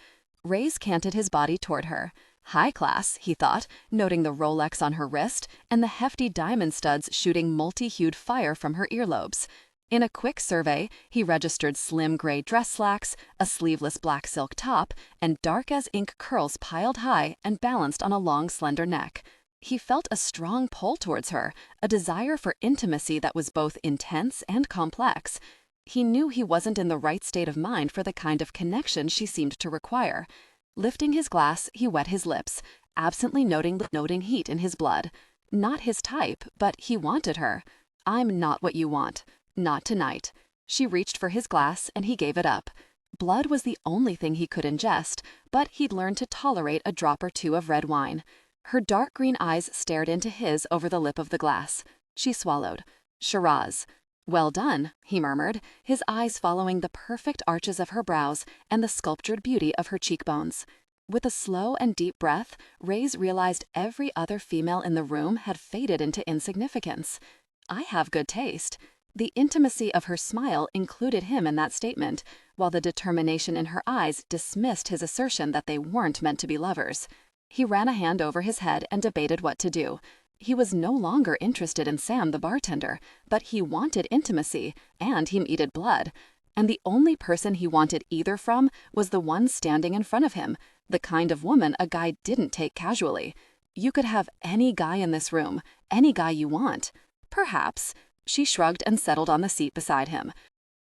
Raze canted his body toward her. High class, he thought, noting the Rolex on her wrist and the hefty diamond studs shooting multi-hued fire from her earlobes. In a quick survey, he registered slim gray dress slacks, a sleeveless black silk top, and dark-as-ink curls piled high and balanced on a long, slender neck. He felt a strong pull towards her, a desire for intimacy that was both intense and complex. He knew he wasn't in the right state of mind for the kind of connection she seemed to require. Lifting his glass, he wet his lips, absently noting heat in his blood. Not his type, but he wanted her. "I'm not what you want. Not tonight." She reached for his glass, and he gave it up. Blood was the only thing he could ingest, but he'd learned to tolerate a drop or two of red wine. Her dark green eyes stared into his over the lip of the glass. She swallowed. "Shiraz." "Well done," he murmured, his eyes following the perfect arches of her brows and the sculptured beauty of her cheekbones. With a slow and deep breath, Raze realized every other female in the room had faded into insignificance. "I have good taste." The intimacy of her smile included him in that statement, while the determination in her eyes dismissed his assertion that they weren't meant to be lovers. He ran a hand over his head and debated what to do. He was no longer interested in Sam the bartender, but he wanted intimacy, and he needed blood. And the only person he wanted either from was the one standing in front of him, the kind of woman a guy didn't take casually. You could have any guy in this room, any guy you want. Perhaps. She shrugged and settled on the seat beside him.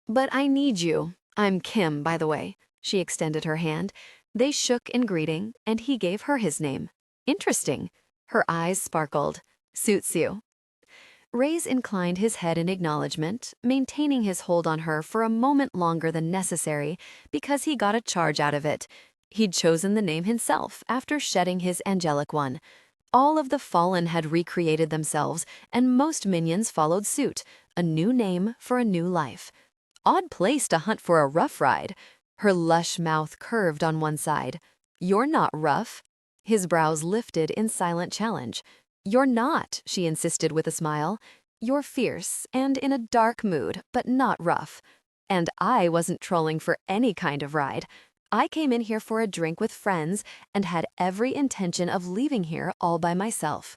But I need you. I'm Kim, by the way. She extended her hand. They shook in greeting, and he gave her his name. Interesting. Her eyes sparkled. Suits you. Raze inclined his head in acknowledgement, maintaining his hold on her for a moment longer than necessary because he got a charge out of it. He'd chosen the name himself after shedding his angelic one. All of the fallen had recreated themselves, and most minions followed suit, a new name for a new life. Odd place to hunt for a rough ride. Her lush mouth curved on one side. You're not rough. His brows lifted in silent challenge. You're not, she insisted with a smile. You're fierce and in a dark mood, but not rough. And I wasn't trolling for any kind of ride. I came in here for a drink with friends and had every intention of leaving here all by myself.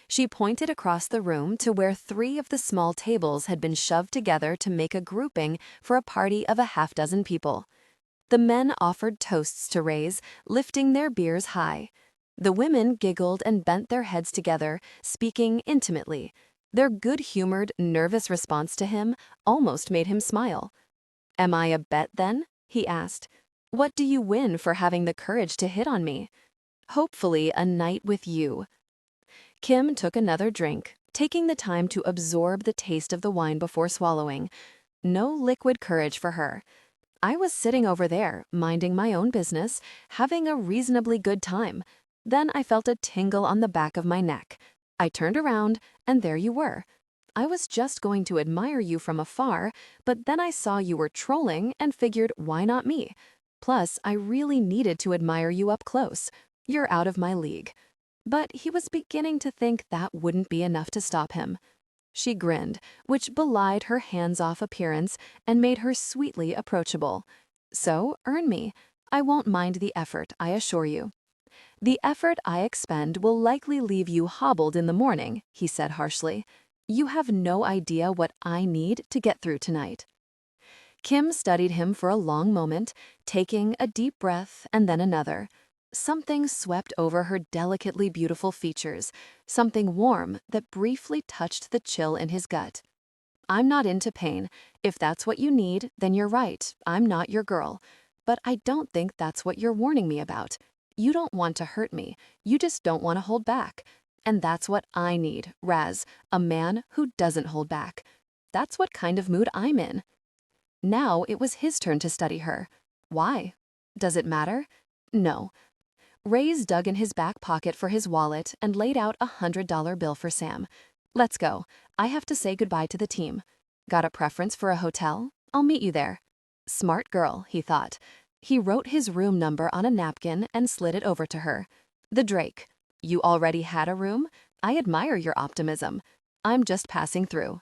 She pointed across the room to where 3 of the small tables had been shoved together to make a grouping for a party of a half-dozen people. The men offered toasts to Raze, lifting their beers high. The women giggled and bent their heads together, speaking intimately. Their good-humored, nervous response to him almost made him smile. "Am I a bet, then?" he asked. "What do you win for having the courage to hit on me?" "Hopefully a night with you." Kim took another drink, taking the time to absorb the taste of the wine before swallowing. No liquid courage for her. I was sitting over there, minding my own business, having a reasonably good time. Then I felt a tingle on the back of my neck. I turned around, and there you were. I was just going to admire you from afar, but then I saw you were trolling and figured, why not me? Plus, I really needed to admire you up close. You're out of my league. But he was beginning to think that wouldn't be enough to stop him. She grinned, which belied her hands-off appearance and made her sweetly approachable. So, earn me. I won't mind the effort, I assure you. The effort I expend will likely leave you hobbled in the morning, he said harshly. You have no idea what I need to get through tonight. Kim studied him for a long moment, taking a deep breath and then another. Something swept over her delicately beautiful features, something warm that briefly touched the chill in his gut. I'm not into pain. If that's what you need, then you're right. I'm not your girl. But I don't think that's what you're warning me about. You don't want to hurt me. You just don't want to hold back. And that's what I need, Raz, a man who doesn't hold back. That's what kind of mood I'm in. Now it was his turn to study her. Why? Does it matter? No. Raze dug in his back pocket for his wallet and laid out a $100 bill for Sam. Let's go. I have to say goodbye to the team. Got a preference for a hotel? I'll meet you there. Smart girl, he thought. He wrote his room number on a napkin and slid it over to her. The Drake. You already had a room? I admire your optimism. I'm just passing through.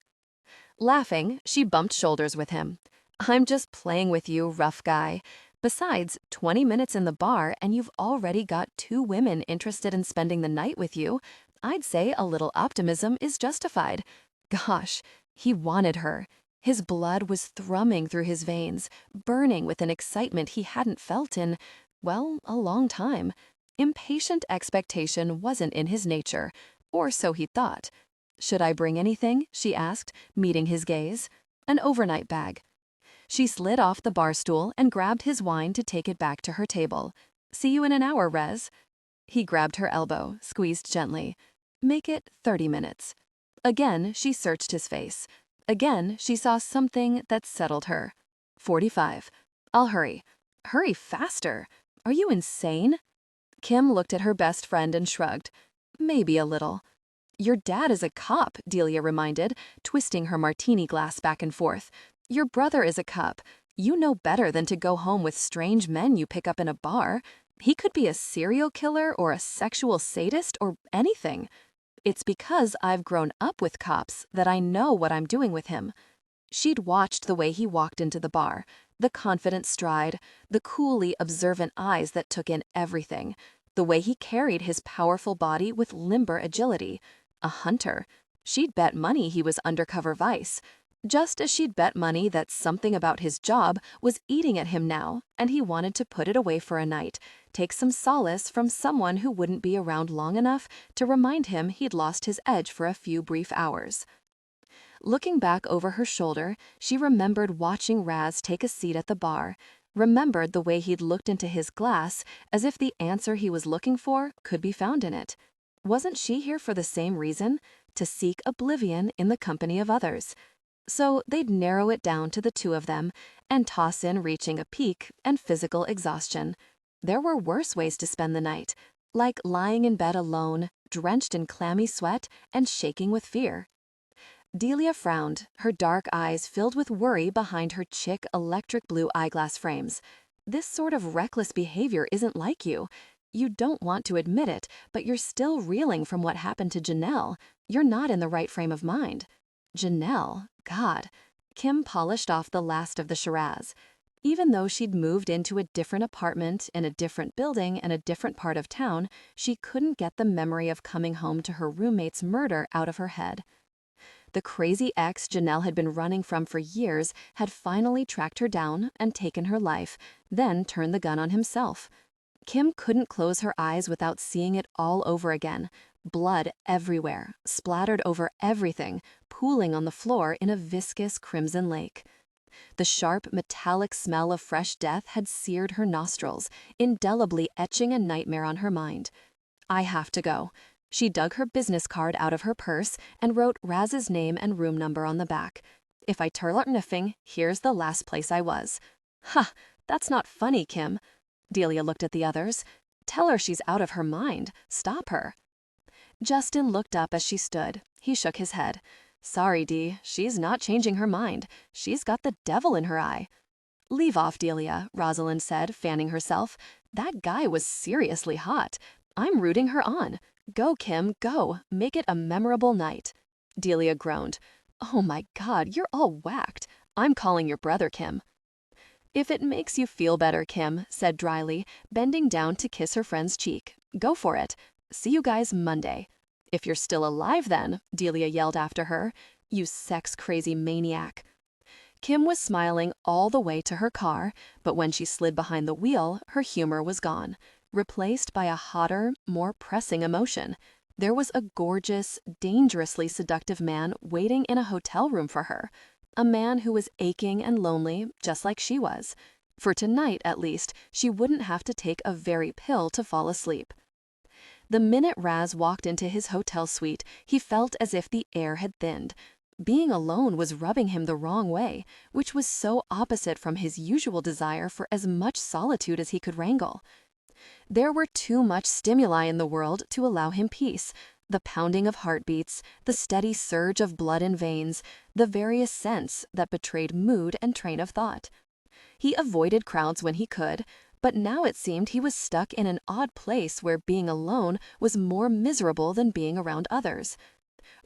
Laughing, she bumped shoulders with him. I'm just playing with you, rough guy. Besides, 20 minutes in the bar and you've already got 2 women interested in spending the night with you. I'd say a little optimism is justified. Gosh, he wanted her. His blood was thrumming through his veins, burning with an excitement he hadn't felt in, well, a long time. Impatient expectation wasn't in his nature, or so he thought. Should I bring anything? She asked, meeting his gaze. An overnight bag. She slid off the bar stool and grabbed his wine to take it back to her table. See you in an hour, Rez. He grabbed her elbow, squeezed gently. Make it 30 minutes. Again, she searched his face. Again, she saw something that settled her. 45. I'll hurry. Hurry faster. Are you insane? Kim looked at her best friend and shrugged. Maybe a little. Your dad is a cop, Delia reminded, twisting her martini glass back and forth. Your brother is a cop. You know better than to go home with strange men you pick up in a bar. He could be a serial killer or a sexual sadist or anything. It's because I've grown up with cops that I know what I'm doing with him. She'd watched the way he walked into the bar, the confident stride, the coolly observant eyes that took in everything, the way he carried his powerful body with limber agility. A hunter. She'd bet money he was undercover vice. Just as she'd bet money that something about his job was eating at him now, and he wanted to put it away for a night, take some solace from someone who wouldn't be around long enough to remind him he'd lost his edge for a few brief hours. Looking back over her shoulder, she remembered watching Raz take a seat at the bar, remembered the way he'd looked into his glass as if the answer he was looking for could be found in it. Wasn't she here for the same reason? To seek oblivion in the company of others. So they'd narrow it down to the two of them and toss in reaching a peak and physical exhaustion. There were worse ways to spend the night, like lying in bed alone, drenched in clammy sweat and shaking with fear. Delia frowned, her dark eyes filled with worry behind her chic electric blue eyeglass frames. This sort of reckless behavior isn't like you. You don't want to admit it, but you're still reeling from what happened to Janelle. You're not in the right frame of mind. Janelle, God. Kim polished off the last of the Shiraz. Even though she'd moved into a different apartment in a different building in a different part of town, she couldn't get the memory of coming home to her roommate's murder out of her head. The crazy ex Janelle had been running from for years had finally tracked her down and taken her life, then turned the gun on himself. Kim couldn't close her eyes without seeing it all over again. Blood everywhere, splattered over everything, pooling on the floor in a viscous crimson lake. The sharp, metallic smell of fresh death had seared her nostrils, indelibly etching a nightmare on her mind. I have to go. She dug her business card out of her purse and wrote Raz's name and room number on the back. If I turn nothing, here's the last place I was. Ha, that's not funny, Kim. Delia looked at the others. Tell her she's out of her mind. Stop her. Justin looked up as she stood. He shook his head. Sorry, Dee, she's not changing her mind. She's got the devil in her eye. Leave off, Delia, Rosalind said, fanning herself. That guy was seriously hot. I'm rooting her on. Go, Kim, go. Make it a memorable night. Delia groaned. Oh my God, you're all whacked. I'm calling your brother, Kim. If it makes you feel better, Kim, said dryly, bending down to kiss her friend's cheek. Go for it. See you guys Monday. If you're still alive then, Delia yelled after her. You sex-crazy maniac. Kim was smiling all the way to her car, but when she slid behind the wheel, her humor was gone, replaced by a hotter, more pressing emotion. There was a gorgeous, dangerously seductive man waiting in a hotel room for her. A man who was aching and lonely, just like she was. For tonight, at least, she wouldn't have to take a very pill to fall asleep. The minute Raz walked into his hotel suite, he felt as if the air had thinned. Being alone was rubbing him the wrong way, which was so opposite from his usual desire for as much solitude as he could wrangle. There were too much stimuli in the world to allow him peace. The pounding of heartbeats, the steady surge of blood in veins, the various scents that betrayed mood and train of thought. He avoided crowds when he could, but now it seemed he was stuck in an odd place where being alone was more miserable than being around others.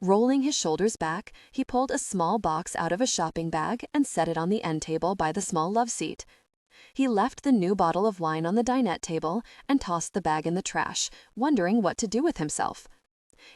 Rolling his shoulders back, he pulled a small box out of a shopping bag and set it on the end table by the small love seat. He left the new bottle of wine on the dinette table and tossed the bag in the trash, wondering what to do with himself.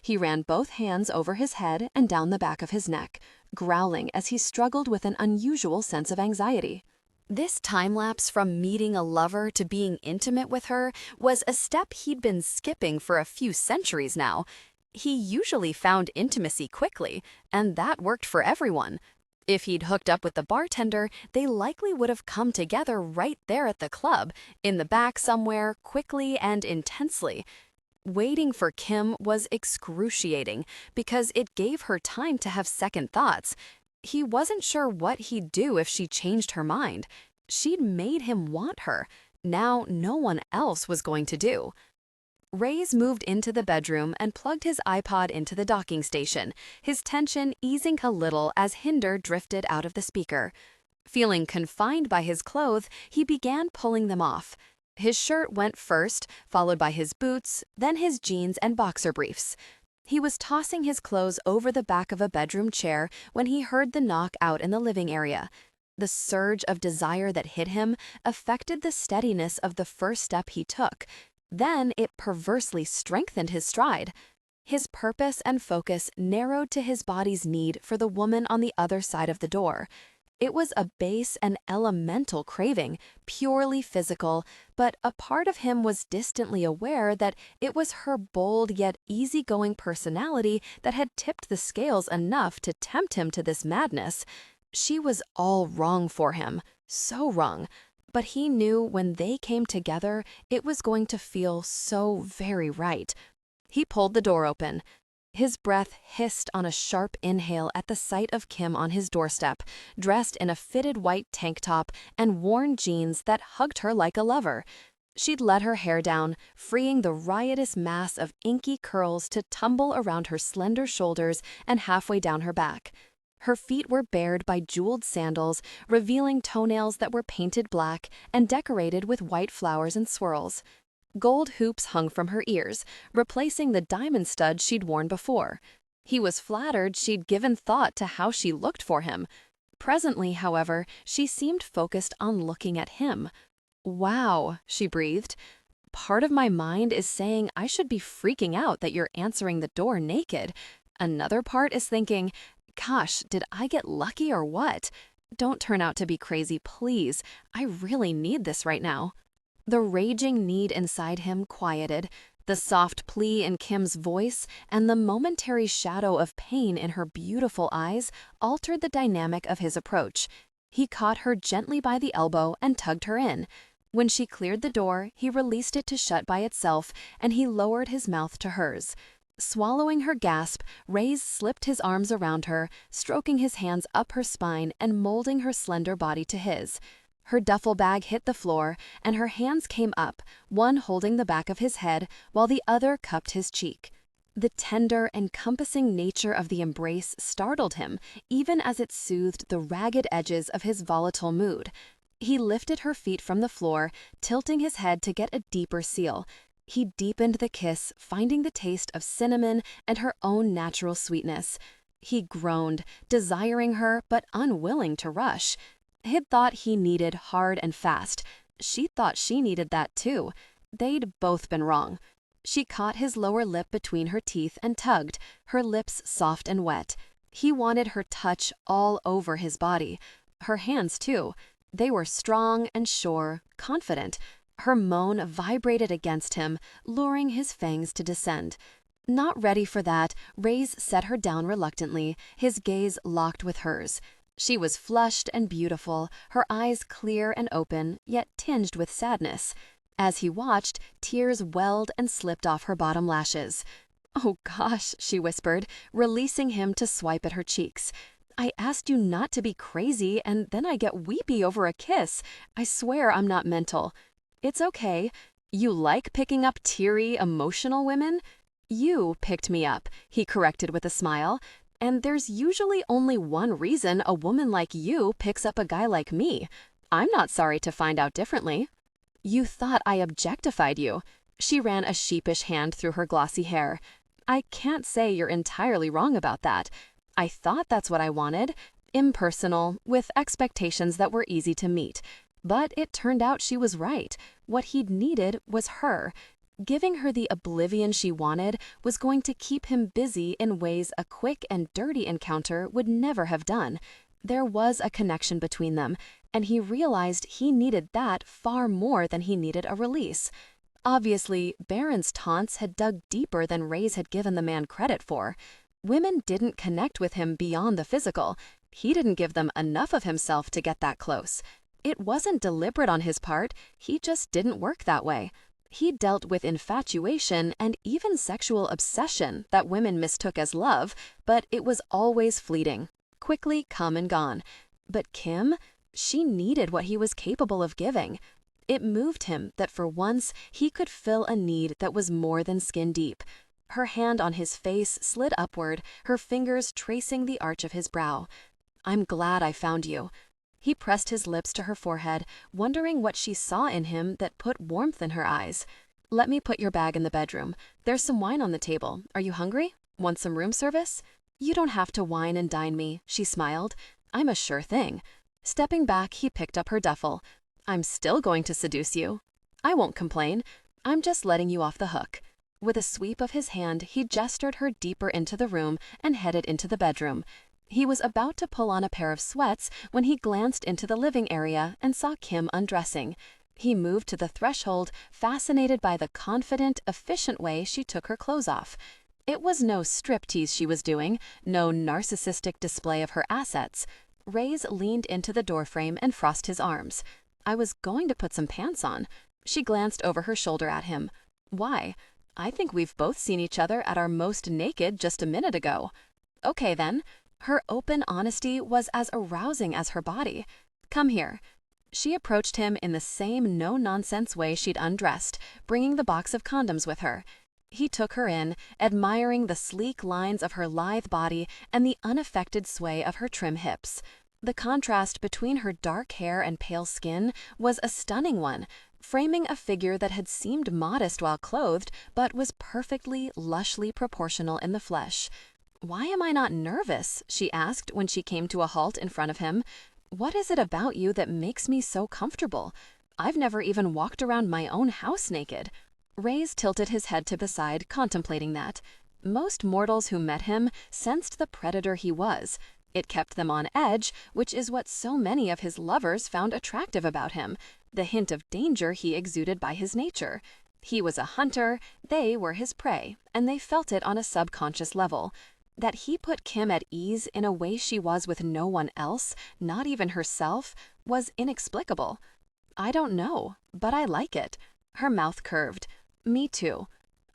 He ran both hands over his head and down the back of his neck, growling as he struggled with an unusual sense of anxiety. This time-lapse from meeting a lover to being intimate with her was a step he'd been skipping for a few centuries now. He usually found intimacy quickly, and that worked for everyone. If he'd hooked up with the bartender, they likely would have come together right there at the club, in the back somewhere, quickly and intensely. Waiting for Kim was excruciating because it gave her time to have second thoughts. He wasn't sure what he'd do if she changed her mind. She'd made him want her. Now no one else was going to do. Raze moved into the bedroom and plugged his iPod into the docking station, his tension easing a little as Hinder drifted out of the speaker. Feeling confined by his clothes, he began pulling them off. His shirt went first, followed by his boots, then his jeans and boxer briefs. He was tossing his clothes over the back of a bedroom chair when he heard the knock out in the living area. The surge of desire that hit him affected the steadiness of the first step he took. Then it perversely strengthened his stride. His purpose and focus narrowed to his body's need for the woman on the other side of the door. It was a base and elemental craving, purely physical, but a part of him was distantly aware that it was her bold yet easygoing personality that had tipped the scales enough to tempt him to this madness. She was all wrong for him, so wrong, but he knew when they came together, it was going to feel so very right. He pulled the door open. His breath hissed on a sharp inhale at the sight of Kim on his doorstep, dressed in a fitted white tank top and worn jeans that hugged her like a lover. She'd let her hair down, freeing the riotous mass of inky curls to tumble around her slender shoulders and halfway down her back. Her feet were bared by jeweled sandals, revealing toenails that were painted black and decorated with white flowers and swirls. Gold hoops hung from her ears, replacing the diamond studs she'd worn before. He was flattered she'd given thought to how she looked for him. Presently, however, she seemed focused on looking at him. "Wow," she breathed. "Part of my mind is saying I should be freaking out that you're answering the door naked. Another part is thinking, gosh, did I get lucky or what? Don't turn out to be crazy, please. I really need this right now." The raging need inside him quieted. The soft plea in Kim's voice and the momentary shadow of pain in her beautiful eyes altered the dynamic of his approach. He caught her gently by the elbow and tugged her in. When she cleared the door, he released it to shut by itself, and he lowered his mouth to hers. Swallowing her gasp, Raze slipped his arms around her, stroking his hands up her spine and molding her slender body to his. Her duffel bag hit the floor, and her hands came up, one holding the back of his head, while the other cupped his cheek. The tender, encompassing nature of the embrace startled him, even as it soothed the ragged edges of his volatile mood. He lifted her feet from the floor, tilting his head to get a deeper seal. He deepened the kiss, finding the taste of cinnamon and her own natural sweetness. He groaned, desiring her but unwilling to rush. He'd thought he needed hard and fast. She thought she needed that too. They'd both been wrong. She caught his lower lip between her teeth and tugged, her lips soft and wet. He wanted her touch all over his body. Her hands too. They were strong and sure, confident. Her moan vibrated against him, luring his fangs to descend. Not ready for that, Raze set her down reluctantly, his gaze locked with hers. She was flushed and beautiful, her eyes clear and open, yet tinged with sadness. As he watched, tears welled and slipped off her bottom lashes. "Oh gosh," she whispered, releasing him to swipe at her cheeks. "I asked you not to be crazy, and then I get weepy over a kiss. I swear I'm not mental." "It's okay. You like picking up teary, emotional women?" "You picked me up," he corrected with a smile. "And there's usually only one reason a woman like you picks up a guy like me. I'm not sorry to find out differently." "You thought I objectified you." She ran a sheepish hand through her glossy hair. "I can't say you're entirely wrong about that. I thought that's what I wanted. Impersonal, with expectations that were easy to meet. But it turned out she was right. What he'd needed was her. Giving her the oblivion she wanted was going to keep him busy in ways a quick and dirty encounter would never have done. There was a connection between them, and he realized he needed that far more than he needed a release. Obviously, Baron's taunts had dug deeper than Raze had given the man credit for. Women didn't connect with him beyond the physical. He didn't give them enough of himself to get that close. It wasn't deliberate on his part, he just didn't work that way. He dealt with infatuation and even sexual obsession that women mistook as love, but it was always fleeting, quickly come and gone. But Kim, she needed what he was capable of giving. It moved him that for once he could fill a need that was more than skin deep. Her hand on his face slid upward, her fingers tracing the arch of his brow. "I'm glad I found you." He pressed his lips to her forehead, wondering what she saw in him that put warmth in her eyes. "Let me put your bag in the bedroom. There's some wine on the table. Are you hungry? Want some room service?" "You don't have to wine and dine me," she smiled. "I'm a sure thing." Stepping back, he picked up her duffel. "I'm still going to seduce you." "I won't complain. I'm just letting you off the hook." With a sweep of his hand, he gestured her deeper into the room and headed into the bedroom. He was about to pull on a pair of sweats when he glanced into the living area and saw Kim undressing. He moved to the threshold, fascinated by the confident, efficient way she took her clothes off. It was no striptease she was doing, no narcissistic display of her assets. Raze leaned into the doorframe and crossed his arms. I was going to put some pants on. She glanced over her shoulder at him. Why? I think we've both seen each other at our most naked just a minute ago. Okay then. Her open honesty was as arousing as her body. Come here. She approached him in the same no-nonsense way she'd undressed, bringing the box of condoms with her. He took her in, admiring the sleek lines of her lithe body and the unaffected sway of her trim hips. The contrast between her dark hair and pale skin was a stunning one, framing a figure that had seemed modest while clothed, but was perfectly, lushly proportional in the flesh. "Why am I not nervous?" she asked when she came to a halt in front of him. "What is it about you that makes me so comfortable? I've never even walked around my own house naked." Raze tilted his head to the side, contemplating that. Most mortals who met him sensed the predator he was. It kept them on edge, which is what so many of his lovers found attractive about him, the hint of danger he exuded by his nature. He was a hunter, they were his prey, and they felt it on a subconscious level. That he put Kim at ease in a way she was with no one else, not even herself, was inexplicable. "I don't know, but I like it." Her mouth curved. "Me too."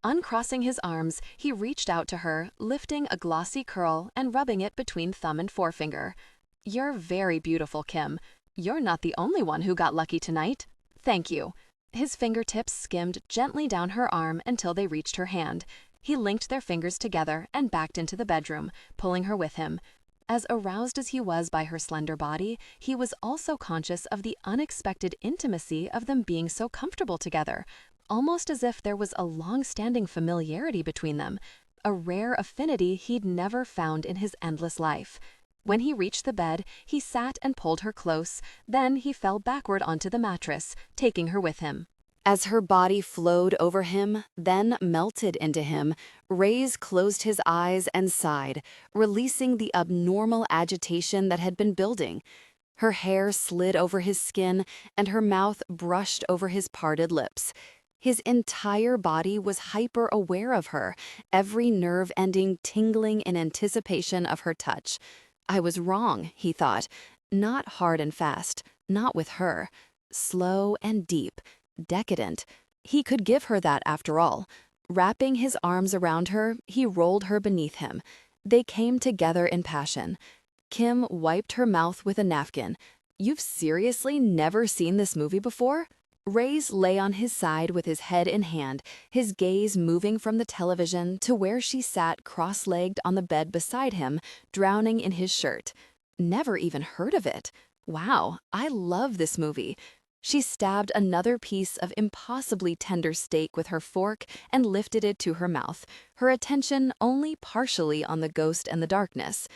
Uncrossing his arms, he reached out to her, lifting a glossy curl and rubbing it between thumb and forefinger. "You're very beautiful, Kim. You're not the only one who got lucky tonight. Thank you." His fingertips skimmed gently down her arm until they reached her hand. He linked their fingers together and backed into the bedroom, pulling her with him. As aroused as he was by her slender body, he was also conscious of the unexpected intimacy of them being so comfortable together, almost as if there was a long-standing familiarity between them, a rare affinity he'd never found in his endless life. When he reached the bed, he sat and pulled her close, then he fell backward onto the mattress, taking her with him. As her body flowed over him, then melted into him, Raze closed his eyes and sighed, releasing the abnormal agitation that had been building. Her hair slid over his skin, and her mouth brushed over his parted lips. His entire body was hyper-aware of her, every nerve ending tingling in anticipation of her touch. I was wrong, he thought. Not hard and fast, not with her. Slow and deep. Decadent. He could give her that after all. Wrapping his arms around her, he rolled her beneath him. They came together in passion. Kim wiped her mouth with a napkin. "You've seriously never seen this movie before?" Raze lay on his side with his head in hand, his gaze moving from the television to where she sat cross-legged on the bed beside him, drowning in his shirt. "Never even heard of it. Wow, I love this movie." She stabbed another piece of impossibly tender steak with her fork and lifted it to her mouth, her attention only partially on the ghost and the darkness.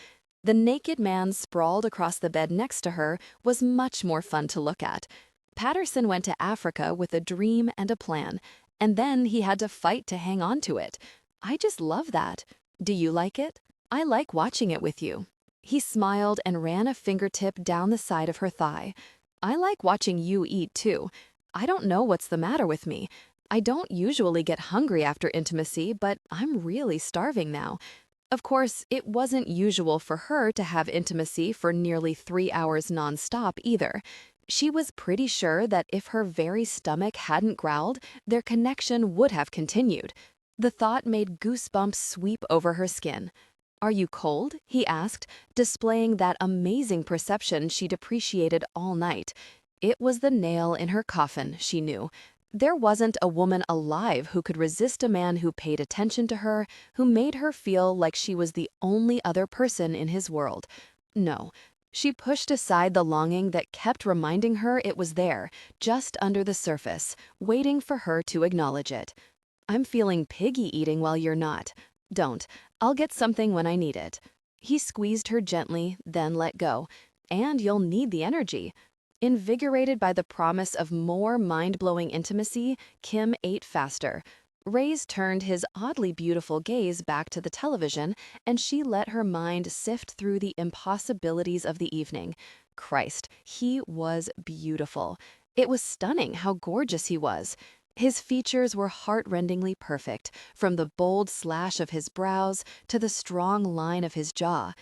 The naked man sprawled across the bed next to her was much more fun to look at. Patterson went to Africa with a dream and a plan, and then he had to fight to hang on to it. I just love that. Do you like it? I like watching it with you. He smiled and ran a fingertip down the side of her thigh. I like watching you eat too. I don't know what's the matter with me. I don't usually get hungry after intimacy, but I'm really starving now. Of course, it wasn't usual for her to have intimacy for nearly 3 hours nonstop either. She was pretty sure that if her very stomach hadn't growled, their connection would have continued. The thought made goosebumps sweep over her skin. "Are you cold?" he asked, displaying that amazing perception she'd appreciated all night. It was the nail in her coffin, she knew. There wasn't a woman alive who could resist a man who paid attention to her, who made her feel like she was the only other person in his world. No. She pushed aside the longing that kept reminding her it was there, just under the surface, waiting for her to acknowledge it. "I'm feeling piggy eating while you're not. Don't. I'll get something when I need it." He squeezed her gently, then let go. "And you'll need the energy." Invigorated by the promise of more mind-blowing intimacy, Kim ate faster. Raze turned his oddly beautiful gaze back to the television, and she let her mind sift through the impossibilities of the evening. Christ, he was beautiful. It was stunning how gorgeous he was. His features were heart-rendingly perfect, from the bold slash of his brows to the strong line of his jaw.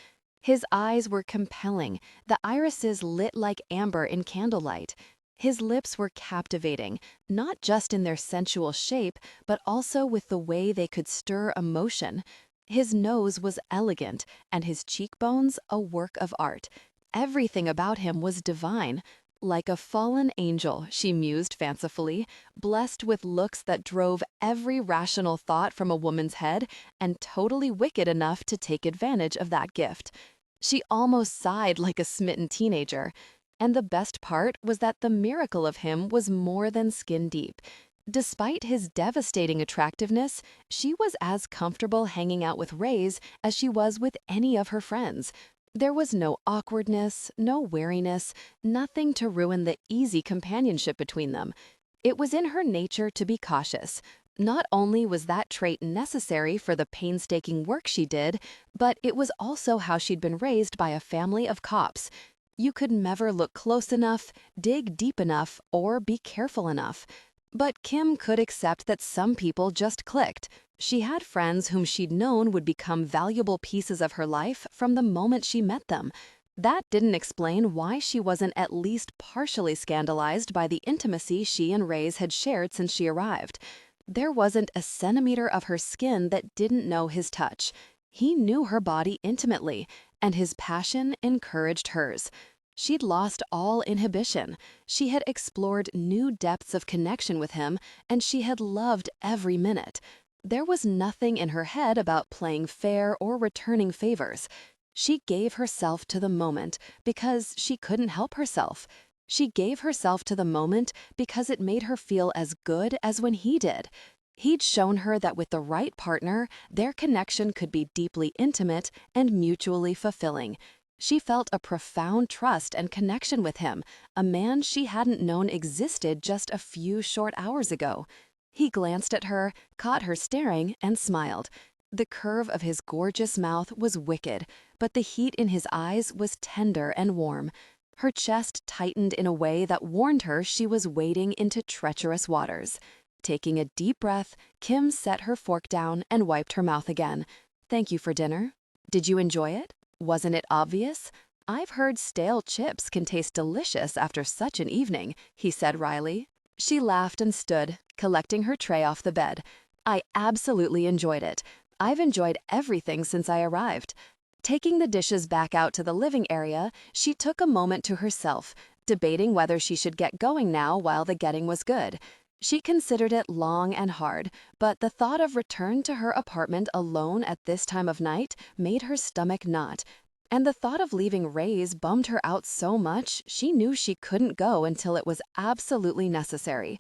His eyes were compelling, the irises lit like amber in candlelight. His lips were captivating, not just in their sensual shape, but also with the way they could stir emotion. His nose was elegant, and his cheekbones a work of art. Everything about him was divine. Like a fallen angel, she mused fancifully, blessed with looks that drove every rational thought from a woman's head and totally wicked enough to take advantage of that gift. She almost sighed like a smitten teenager. And the best part was that the miracle of him was more than skin deep. Despite his devastating attractiveness, she was as comfortable hanging out with Raze as she was with any of her friends. There was no awkwardness, no wariness, nothing to ruin the easy companionship between them. It was in her nature to be cautious. Not only was that trait necessary for the painstaking work she did, but it was also how she'd been raised by a family of cops. You could never look close enough, dig deep enough, or be careful enough. But Kim could accept that some people just clicked. She had friends whom she'd known would become valuable pieces of her life from the moment she met them. That didn't explain why she wasn't at least partially scandalized by the intimacy she and Raze had shared since she arrived. There wasn't a centimeter of her skin that didn't know his touch. He knew her body intimately, and his passion encouraged hers. She'd lost all inhibition. She had explored new depths of connection with him, and she had loved every minute. There was nothing in her head about playing fair or returning favors. She gave herself to the moment because she couldn't help herself. She gave herself to the moment because it made her feel as good as when he did. He'd shown her that with the right partner, their connection could be deeply intimate and mutually fulfilling. She felt a profound trust and connection with him, a man she hadn't known existed just a few short hours ago. He glanced at her, caught her staring, and smiled. The curve of his gorgeous mouth was wicked, but the heat in his eyes was tender and warm. Her chest tightened in a way that warned her she was wading into treacherous waters. Taking a deep breath, Kim set her fork down and wiped her mouth again. "Thank you for dinner. Did you enjoy it? Wasn't it obvious? I've heard stale chips can taste delicious after such an evening," he said wryly. She laughed and stood, collecting her tray off the bed. "I absolutely enjoyed it. I've enjoyed everything since I arrived." Taking the dishes back out to the living area, she took a moment to herself, debating whether she should get going now while the getting was good. She considered it long and hard, but the thought of return to her apartment alone at this time of night made her stomach knot. And the thought of leaving Raze bummed her out so much she knew she couldn't go until it was absolutely necessary.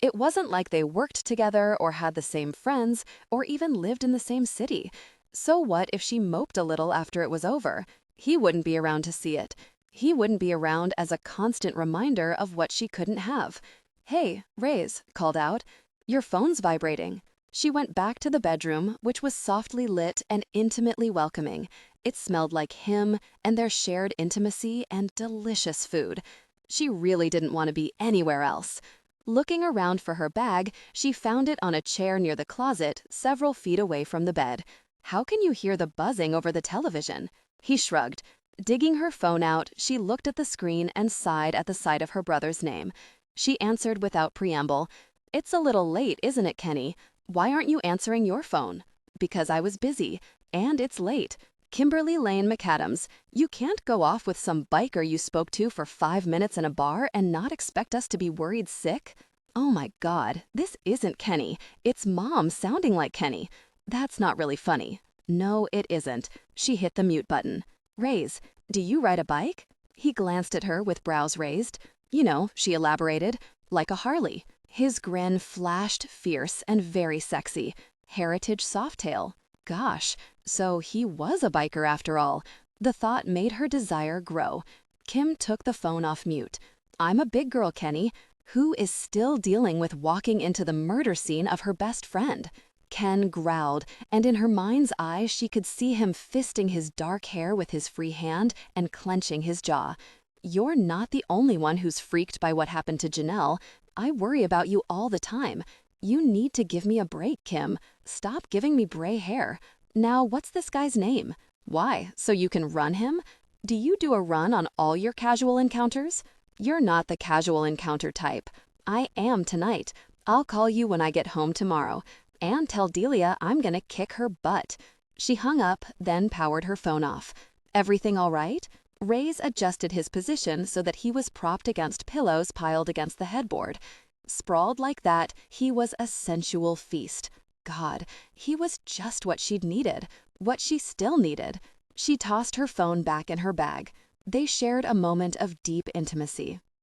It wasn't like they worked together or had the same friends or even lived in the same city. So what if she moped a little after it was over? He wouldn't be around to see it. He wouldn't be around as a constant reminder of what she couldn't have. "Hey, Raze," called out. "Your phone's vibrating." She went back to the bedroom, which was softly lit and intimately welcoming. It smelled like him and their shared intimacy and delicious food. She really didn't want to be anywhere else. Looking around for her bag, she found it on a chair near the closet, several feet away from the bed. "How can you hear the buzzing over the television?" He shrugged. Digging her phone out, she looked at the screen and sighed at the sight of her brother's name. She answered without preamble. "It's a little late, isn't it, Kenny? Why aren't you answering your phone?" "Because I was busy. And it's late. Kimberly McAdams, you can't go off with some biker you spoke to for 5 minutes in a bar and not expect us to be worried sick? Oh my God, this isn't Kenny. It's Mom sounding like Kenny. That's not really funny." "No, it isn't." She hit the mute button. "Raze, do you ride a bike?" He glanced at her with brows raised. "You know," she elaborated, "like a Harley." His grin flashed fierce and very sexy. Heritage Softail. Gosh, so he was a biker after all. The thought made her desire grow. Kim took the phone off mute. "I'm a big girl, Kenny. Who is still dealing with walking into the murder scene of her best friend? Ken growled, and in her mind's eye she could see him fisting his dark hair with his free hand and clenching his jaw. You're not the only one who's freaked by what happened to Janelle. I worry about you all the time. You need to give me a break, Kim. Stop giving me gray hair. Now, what's this guy's name? Why, so you can run him? Do you do a run on all your casual encounters? You're not the casual encounter type. I am tonight. I'll call you when I get home tomorrow. And tell Delia I'm gonna kick her butt. She hung up, then powered her phone off. Everything all right? Raze adjusted his position so that he was propped against pillows piled against the headboard. Sprawled like that, he was a sensual feast. God, he was just what she'd needed, what she still needed. She tossed her phone back in her bag. They shared a moment of deep intimacy.